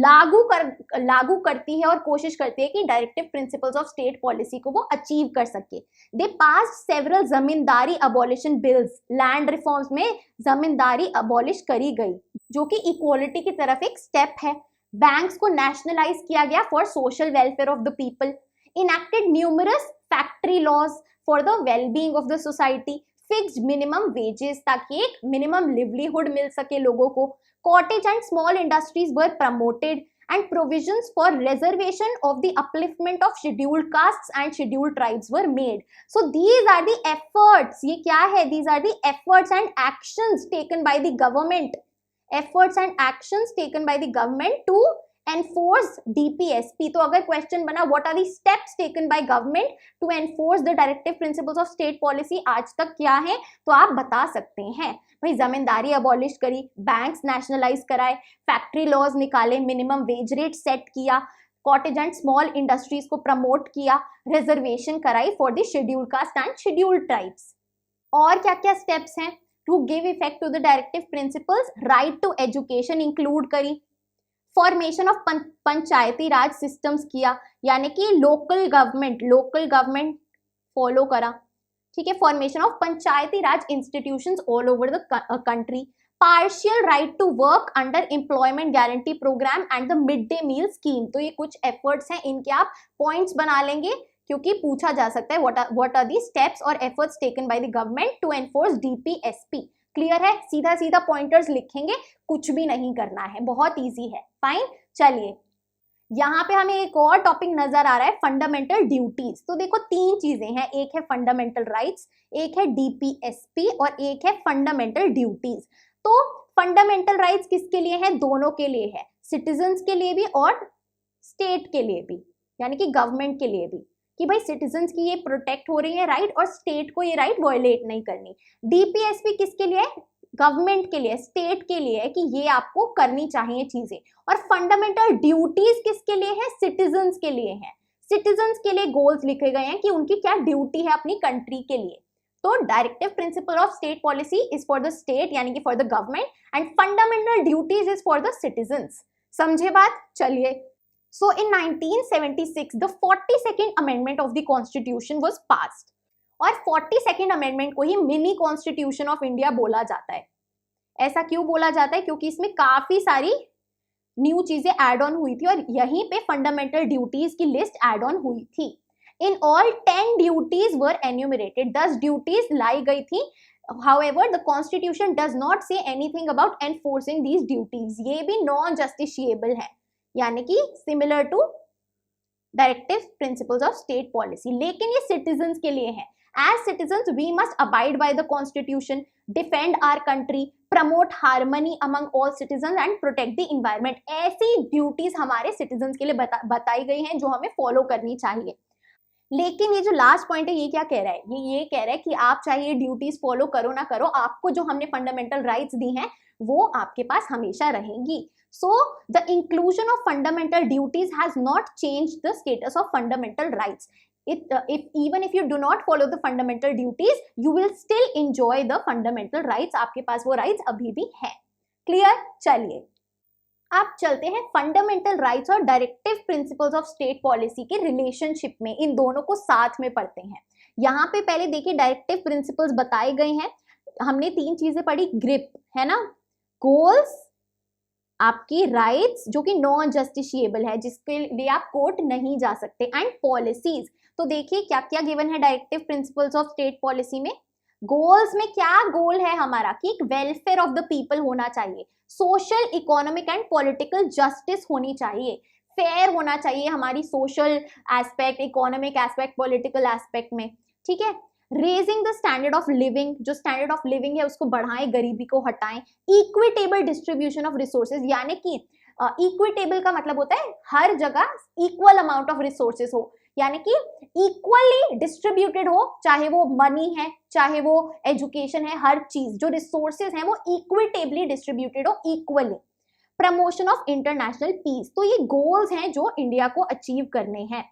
लागू करती है और कोशिश करती है कि directive principles of state policy को वो अचीव कर सके। दे पास सेवरल जमींदारी अबॉलिशन बिल्स। लैंड रिफॉर्म्स में जमींदारी अबॉलिश करी गई, जो कि इक्वालिटी की तरफ एक स्टेप है। बैंक्स को नेशनलाइज किया गया for social welfare of the people. Enacted numerous factory laws for the well-being of the society, fixed minimum wages ताकि एक minimum livelihood मिल सके लोगों को। Cottage and small industries were promoted and provisions for reservation of the upliftment of scheduled castes and scheduled tribes were made। So these are the efforts, ये क्या है? These are the efforts and actions taken by the government, efforts and actions taken by the government to enforce DPSP। तो अगर क्वेश्चन बना what are the steps taken by government to enforce the directive principles of state policy, आज तक क्या है, तो आप बता सकते हैं भाई जमींदारी अबॉलिश करी, बैंक्स नेशनलाइज कराए, फैक्ट्री लॉज निकाले, मिनिमम वेज रेट सेट किया, कॉटेज एंड स्मॉल इंडस्ट्रीज को प्रमोट किया, रिजर्वेशन कराई for the scheduled caste and scheduled tribes. और क्या क्या स्टेप्स हैं to give effect to the directive principles? Right to education include करी, formation of panchayati raj systems किया, यानी कि लोकल गवर्नमेंट फॉलो करा, ठीक है। Formation of panchayati raj institutions all over the country, partial right to work under employment guarantee programme and the mid day meal scheme. तो ये कुछ एफर्ट्स हैं, इनके आप पॉइंट्स बना लेंगे क्योंकि पूछा जा सकता है व्हाट आर दी स्टेप्स और efforts taken by the government to enforce DPSP. Clear है, सीधा सीधा पॉइंटर्स लिखेंगे, कुछ भी नहीं करना है, बहुत इजी है। फाइन, चलिए यहाँ पे हमें एक और टॉपिक नजर आ रहा है, फंडामेंटल ड्यूटीज। तो देखो तीन चीजें हैं, एक है फंडामेंटल राइट्स, एक है डीपीएसपी और एक है फंडामेंटल ड्यूटीज। तो फंडामेंटल राइट्स किसके लिए है? दोनों के लिए है, सिटीजन्स के लिए भी और स्टेट के लिए भी, यानी कि गवर्नमेंट के लिए भी, कि भाई सिटीजन्स की ये प्रोटेक्ट हो रही है राइट और स्टेट को ये राइट वायलेट नहीं करनी। डीपीएसपी किसके लिए है? गवर्नमेंट के लिए, स्टेट के लिए है कि ये आपको करनी चाहिए चीजें। और फंडामेंटल ड्यूटीज किसके लिए है? सिटीजन्स के लिए है। सिटीजन्स के लिए गोल्स लिखे गए हैं कि उनकी क्या ड्यूटी है अपनी कंट्री के लिए। तो directive principle of state policy is for the state, यानी कि for the government, and fundamental duties is for the citizens. समझे बात? चलिए, सो इन 1976 the 42nd amendment of the constitution was passed, और 42nd अमेंडमेंट को ही मिनी कॉन्स्टिट्यूशन ऑफ इंडिया बोला जाता है। ऐसा क्यों बोला जाता है? क्योंकि इसमें काफी सारी न्यू चीजें ऐड ऑन हुई थी और यहीं पे फंडामेंटल ड्यूटीज की लिस्ट ऐड ऑन हुई थी। In all 10 duties were enumerated, 10 duties लाई गई थी। However, the Constitution does not say anything about enforcing these duties. ये भी नॉन जस्टिशिएबल है, यानी कि similar to directive principles of state policy, लेकिन ये सिटीजन्स के लिए है। As citizens, we must abide by the Constitution, defend our country, promote harmony among all citizens and protect the environment. ऐसी ड्यूटीज हमारे सिटीजन्स के लिए बताई गई हैं जो हमें फॉलो करनी चाहिए। लेकिन ये जो लास्ट पॉइंट है, ये क्या कह रहा है? ये कह रहा है कि आप चाहे ये ड्यूटीज फॉलो करो ना करो, आपको जो हमने फंडामेंटल राइट्स दी हैं वो आपके पास हमेशा रहेंगी। So the inclusion of fundamental duties has not changed the status of fundamental rights. Even if you do not follow the fundamental duties, you will still enjoy the fundamental rights. आपके पास वो rights अभी भी है। क्लियर? चलिए आप चलते हैं फंडामेंटल राइट्स और directive principles of state policy के रिलेशनशिप में, इन दोनों को साथ में पढ़ते हैं। यहाँ पे पहले देखिए डायरेक्टिव प्रिंसिपल्स बताए गए हैं, हमने तीन चीजें पढ़ी, ग्रिप है ना, गोल्स, आपकी राइट्स जो कि नॉन जस्टिशिएबल है, जिसके लिए आप कोर्ट नहीं जा सकते, एंड पॉलिसीज। तो देखिए क्या क्या गिवन है directive principles of state policy में। गोल्स में क्या गोल है हमारा कि एक वेलफेयर ऑफ द पीपल होना चाहिए, social economic and political justice होनी चाहिए, फेयर होना चाहिए हमारी social aspect, economic aspect, political aspect में, ठीक है। Raising the standard of living, जो स्टैंडर्ड ऑफ लिविंग है उसको बढ़ाएं, गरीबी को हटाएं। इक्विटेबल डिस्ट्रीब्यूशन ऑफ रिसोर्सेज, यानी कि इक्विटेबल का मतलब होता है हर जगह इक्वल अमाउंट ऑफ रिसोर्सेज हो, यानी कि इक्वली डिस्ट्रीब्यूटेड हो, चाहे वो मनी है चाहे वो एजुकेशन है, हर चीज जो रिसोर्सेज हैं वो इक्विटेबली डिस्ट्रीब्यूटेड हो, equally. Promotion of international peace, तो ये गोल्स हैं जो इंडिया को अचीव करने हैं,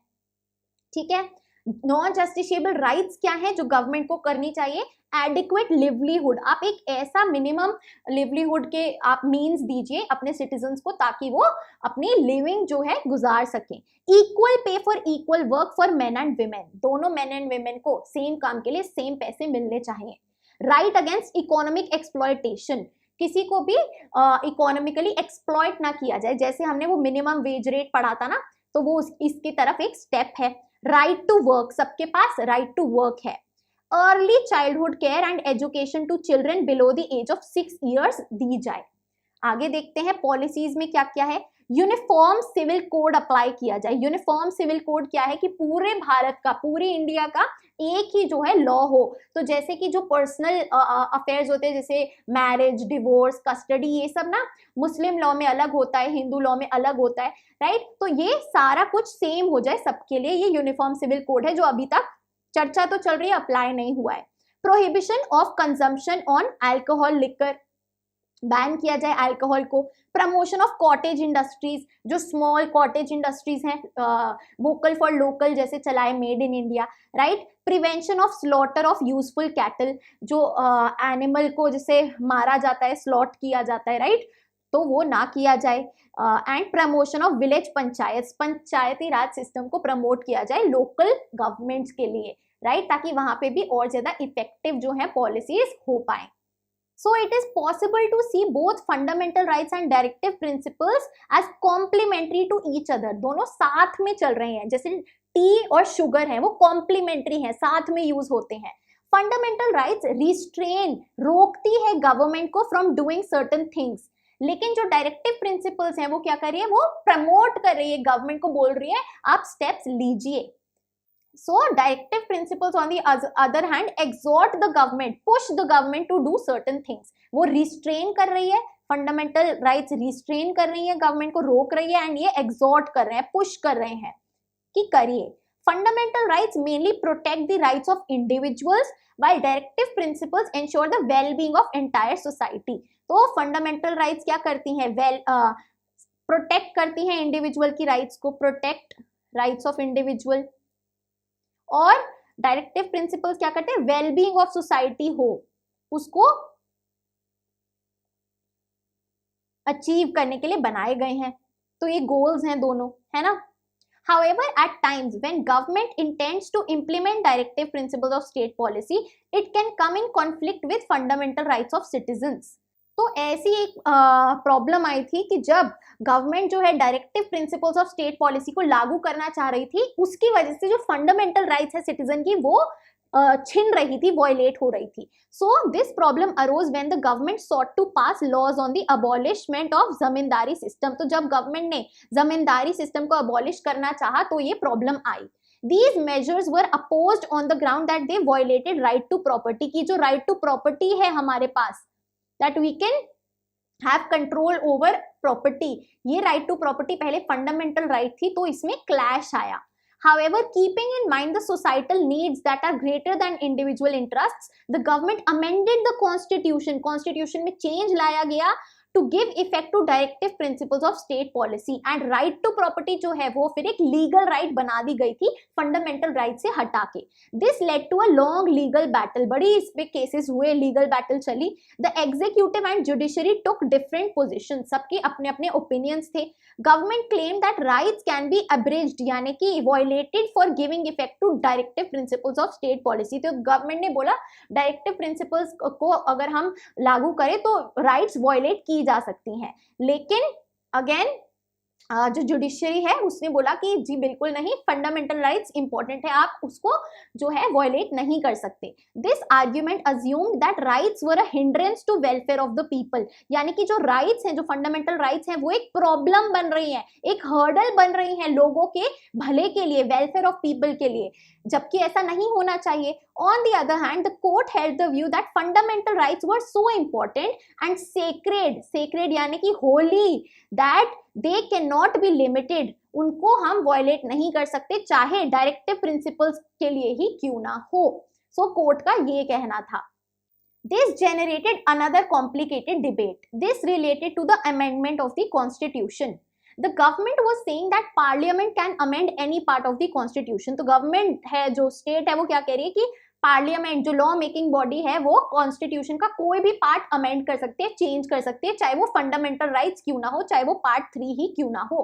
ठीक है। नॉन जस्टिशिएबल राइट्स क्या है जो गवर्नमेंट को करनी चाहिए? एडिक्वेट लिवलीहुड, आप एक ऐसा मिनिमम लिवलीहुड के आप मीन्स दीजिए अपने सिटीजन्स को ताकि वो अपनी लिविंग जो है गुजार सकें। Equal pay for equal work for main and women, दोनों मेन एंड विमेन को सेम काम के लिए सेम पैसे मिलने चाहिए। राइट अगेंस्ट इकोनॉमिक एक्सप्लॉयटेशन, किसी को भी इकोनॉमिकली एक्सप्लॉयट ना किया जाए, जैसे हमने वो मिनिमम वेज रेट पढ़ा था ना, तो वो इसकी तरफ एक स्टेप है। राइट टू वर्क, सबके पास राइट टू वर्क है। Early childhood care and education to children below the age of 6 years दी जाए। आगे देखते हैं पॉलिसीज में क्या क्या है। यूनिफॉर्म सिविल कोड अप्लाई किया जाए। यूनिफॉर्म सिविल कोड क्या है कि पूरे भारत का, पूरे इंडिया का एक ही जो है लॉ हो। तो जैसे कि जो पर्सनल अफेयर्स होते हैं जैसे मैरिज, डिवोर्स, कस्टडी, ये सब ना मुस्लिम लॉ में अलग होता है, हिंदू लॉ में अलग होता है, राइट। तो ये सारा कुछ सेम हो जाए सबके लिए, ये यूनिफॉर्म सिविल कोड है जो अभी तक चर्चा तो चल रही है, अप्लाई नहीं हुआ है। Prohibition of consumption on alcohol, liquor, ban किया जाए अल्कोहल को। प्रमोशन ऑफ कॉटेज इंडस्ट्रीज, जो स्मॉल कॉटेज इंडस्ट्रीज हैं, वोकल फॉर लोकल जैसे चलाए, made in India, right. Prevention of slaughter of useful cattle, जो एनिमल को जैसे मारा जाता है, स्लॉट किया जाता है, राइट, तो वो ना किया जाए। And promotion of village panchayat, Panchayati Raj system को प्रमोट किया जाए लोकल गवर्नमेंट्स के लिए, राइट, ताकि वहां पे भी और ज्यादा इफेक्टिव जो है पॉलिसीज हो पाए। So it is possible to see both fundamental rights and directive principles as complementary to each other. दोनों साथ में चल रहे हैं, जैसे टी और शुगर है वो कॉम्प्लीमेंट्री हैं, साथ में यूज होते हैं। फंडामेंटल राइट्स रिस्ट्रेन, रोकती है गवर्नमेंट को फ्रॉम डूइंग सर्टेन थिंग्स, लेकिन जो डायरेक्टिव प्रिंसिपल्स हैं वो क्या कर रही है, वो प्रमोट कर रही है, गवर्नमेंट को बोल रही है आप स्टेप्स लीजिए। So directive principles on the other hand exhort the government, push the government to do certain things. वो restrain कर रही है, fundamental rights restrain कर रही है, government को रोक रही है, and ये exhort कर रहे हैं, push कर रहे हैं कि करिए। Fundamental rights mainly protect the rights of individuals, while directive principles ensure the well-being of entire society. तो fundamental rights क्या करती हैं, protect करती हैं individual की rights को, protect rights of individual, और डायरेक्टिव प्रिंसिपल्स क्या करते हैं, वेलबींग ऑफ सोसाइटी हो उसको अचीव करने के लिए बनाए गए हैं। तो ये गोल्स हैं दोनों, है ना। However, at times when government intends to implement directive principles of state policy, it can come in conflict with fundamental rights of citizens. तो ऐसी एक प्रॉब्लम आई थी कि जब गवर्नमेंट जो है directive principles of state policy को लागू करना चाह रही थी, उसकी वजह से जो फंडामेंटल राइट्स है सिटीजन की वो छिन रही थी, वॉयलेट हो रही थी। So this problem arose when the government sought to pass laws on the abolishment of zamindari system. तो जब गवर्नमेंट ने जमींदारी सिस्टम को अबॉलिश करना चाहा तो ये problem I. These measures were opposed on the ground that they violated right to property, की जो right to property है हमारे पास, that we can have control over property, ये right to property पहले fundamental right थी, तो इसमें clash आया। However, keeping in mind the societal needs that are greater than individual interests, the government amended the constitution, constitution में change लाया गया to give effect to directive principles of state policy, and right to property जो है वो फिर एक legal right बना दी गई थी fundamental right से हटा के। This led to a long legal battle, बड़ी इस पे cases हुए, legal battle चली। The executive and judiciary took different positions, सबके अपने अपने opinions थे। Government claimed that rights can be abridged, यानी कि violated for giving effect to directive principles of state policy। तो government ने बोला directive principles को अगर हम लागू करें तो rights violate की जा सकती हैं, लेकिन अगेन जो जुडिशरी है उसने बोला कि जी बिल्कुल नहीं, फंडामेंटल राइट्स इंपॉर्टेंट है, आप उसको जो है वॉयलेट नहीं कर सकते। This argument assumed that rights were a hindrance to welfare of the people, यानी कि जो राइट्स हैं, जो फंडामेंटल राइट्स हैं वो एक प्रॉब्लम बन रही हैं, एक हर्डल बन रही हैं लोगों के भले के लिए, वेलफेयर ऑफ पीपल के लिए, जबकि ऐसा नहीं होना चाहिए। On the other hand, the court held the view that fundamental rights were so important and sacred, sacred यानी कि holy, that they cannot be limited, उनको हम violate नहीं कर सकते चाहे डायरेक्टिव प्रिंसिपल्स के लिए ही क्यों ना हो। सो कोर्ट का ये कहना था। This generated another complicated debate. This related to the amendment of the constitution. The government was saying that parliament can amend any part of the constitution. तो government है, जो state है, वो क्या कह रही है कि पार्लियामेंट जो लॉ मेकिंग बॉडी है वो कॉन्स्टिट्यूशन का कोई भी पार्ट अमेंड कर सकती है, चेंज कर सकती है, चाहे वो फंडामेंटल राइट्स क्यों ना हो, चाहे वो पार्ट 3 ही क्यों ना हो।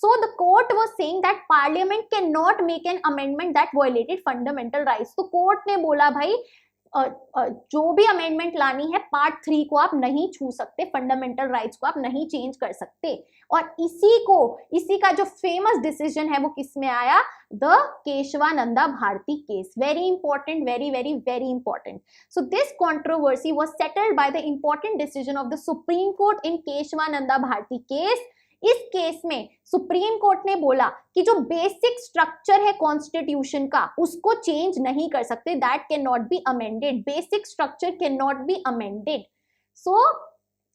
So the court was saying that parliament can not make an amendment that violated fundamental rights. तो कोर्ट ने बोला भाई जो भी अमेंडमेंट लानी है पार्ट 3 को आप नहीं छू सकते, फंडामेंटल राइट्स को आप नहीं चेंज कर सकते। और इसी का जो फेमस डिसीजन है वो किस में आया, the Kesavananda Bharati case. Very important, very very very important. So this controversy was settled by the important decision of the supreme court in Kesavananda Bharati case. इस केस में सुप्रीम कोर्ट ने बोला कि जो बेसिक स्ट्रक्चर है कॉन्स्टिट्यूशन का उसको चेंज नहीं कर सकते, that can not be amended, basic structure can not be amended. So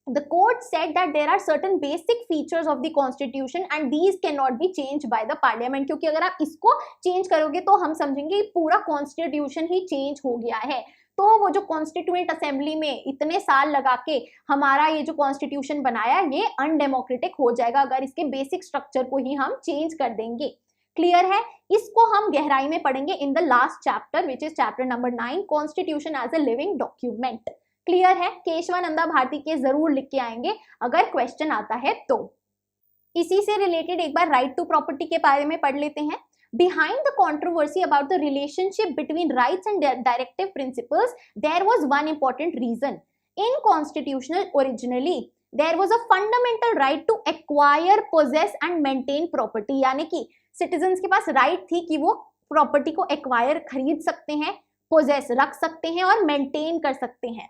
the court said that there are certain basic features of the constitution and these cannot be changed by the parliament, क्योंकि अगर आप इसको चेंज करोगे तो हम समझेंगे पूरा कॉन्स्टिट्यूशन ही चेंज हो गया है। तो वो जो कॉन्स्टिट्यूएंट असेंबली में इतने साल लगा के हमारा ये जो कॉन्स्टिट्यूशन बनाया ये अनडेमोक्रेटिक हो जाएगा अगर इसके बेसिक स्ट्रक्चर को ही हम चेंज कर देंगे। क्लियर है? इसको हम गहराई में पढ़ेंगे in the last chapter which is chapter number 9, constitution as a living document. Clear है? केशवानंदा भारती के जरूर लिख के आएंगे अगर क्वेश्चन आता है तो। इसी से रिलेटेड एक बार राइट टू प्रॉपर्टी के बारे में पढ़ लेते हैं। Behind the controversy about the relationship between rights and directive principles, there was one important reason. In constitutional originally, there was a fundamental right to acquire, possess and maintain property. यानी कि citizens के पास right थी कि वो property को acquire खरीद सकते हैं, possess रख सकते हैं और maintain कर सकते हैं.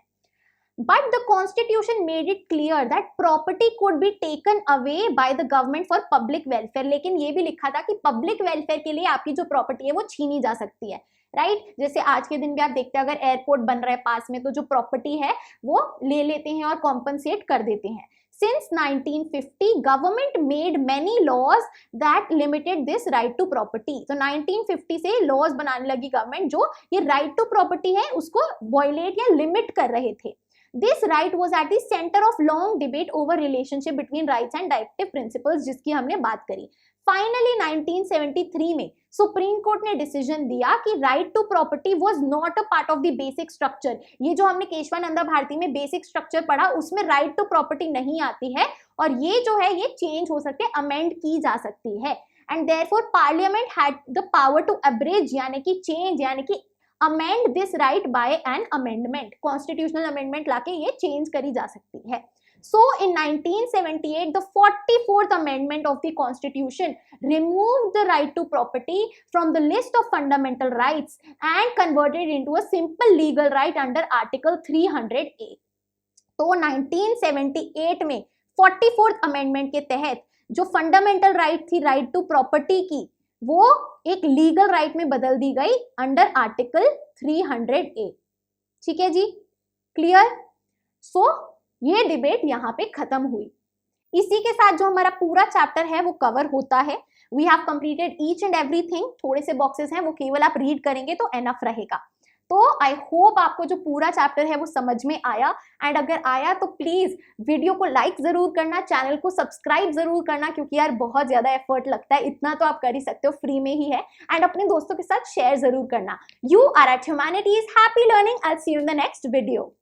But the constitution made it clear that property could be taken away by the government for public welfare. लेकिन ये भी लिखा था कि public welfare के लिए आपकी जो property है वो छीनी जा सकती है, राइट? जैसे आज के दिन भी आप देखते हैं अगर एयरपोर्ट बन रहा है पास में तो जो प्रॉपर्टी है वो ले लेते हैं और कॉम्पनसेट कर देते हैं. Since 1950, government made many laws that limited this right to property. तो 1950 से laws बनाने लगी गवर्नमेंट जो ये right to property है उसको violate या limit कर रहे थे. This right was at the center of long debate over relationship between rights and directive principles जिसकी हमने बात करी. Finally 1973 में सुप्रीम कोर्ट ने डिसीजन दिया कि right to property was not a part of the basic structure. ये जो हमने केशवानंदा भारती में बेसिक स्ट्रक्चर पढ़ा उसमें राइट टू प्रॉपर्टी नहीं आती है और ये जो है ये चेंज हो सकते, अमेंड की जा सकती है. And therefore parliament had the power to abridge यानी कि चेंज यानी कि amend this right by an amendment. Constitutional amendment लाके ये change करी जा सकती है. So in 1978 the 44th amendment of the constitution removed the right to property from the list of fundamental rights and converted it into a simple legal right under article 300A. तो 1978 में 44th amendment के तहत जो fundamental right थी right to property की वो एक लीगल राइट में बदल दी गई अंडर आर्टिकल 300A. ठीक है जी, क्लियर? सो ये डिबेट यहाँ पे खत्म हुई. इसी के साथ जो हमारा पूरा चैप्टर है वो कवर होता है. We have completed each and everything. थोड़े से बॉक्सेस हैं वो केवल आप रीड करेंगे तो एनफ रहेगा. तो आई होप आपको जो पूरा चैप्टर है वो समझ में आया. एंड अगर आया तो प्लीज वीडियो को लाइक जरूर करना, चैनल को सब्सक्राइब जरूर करना क्योंकि यार बहुत ज्यादा एफर्ट लगता है. इतना तो आप कर ही सकते हो, फ्री में ही है. एंड अपने दोस्तों के साथ शेयर जरूर करना. You are at humanities. Happy learning. I will see you in the next video.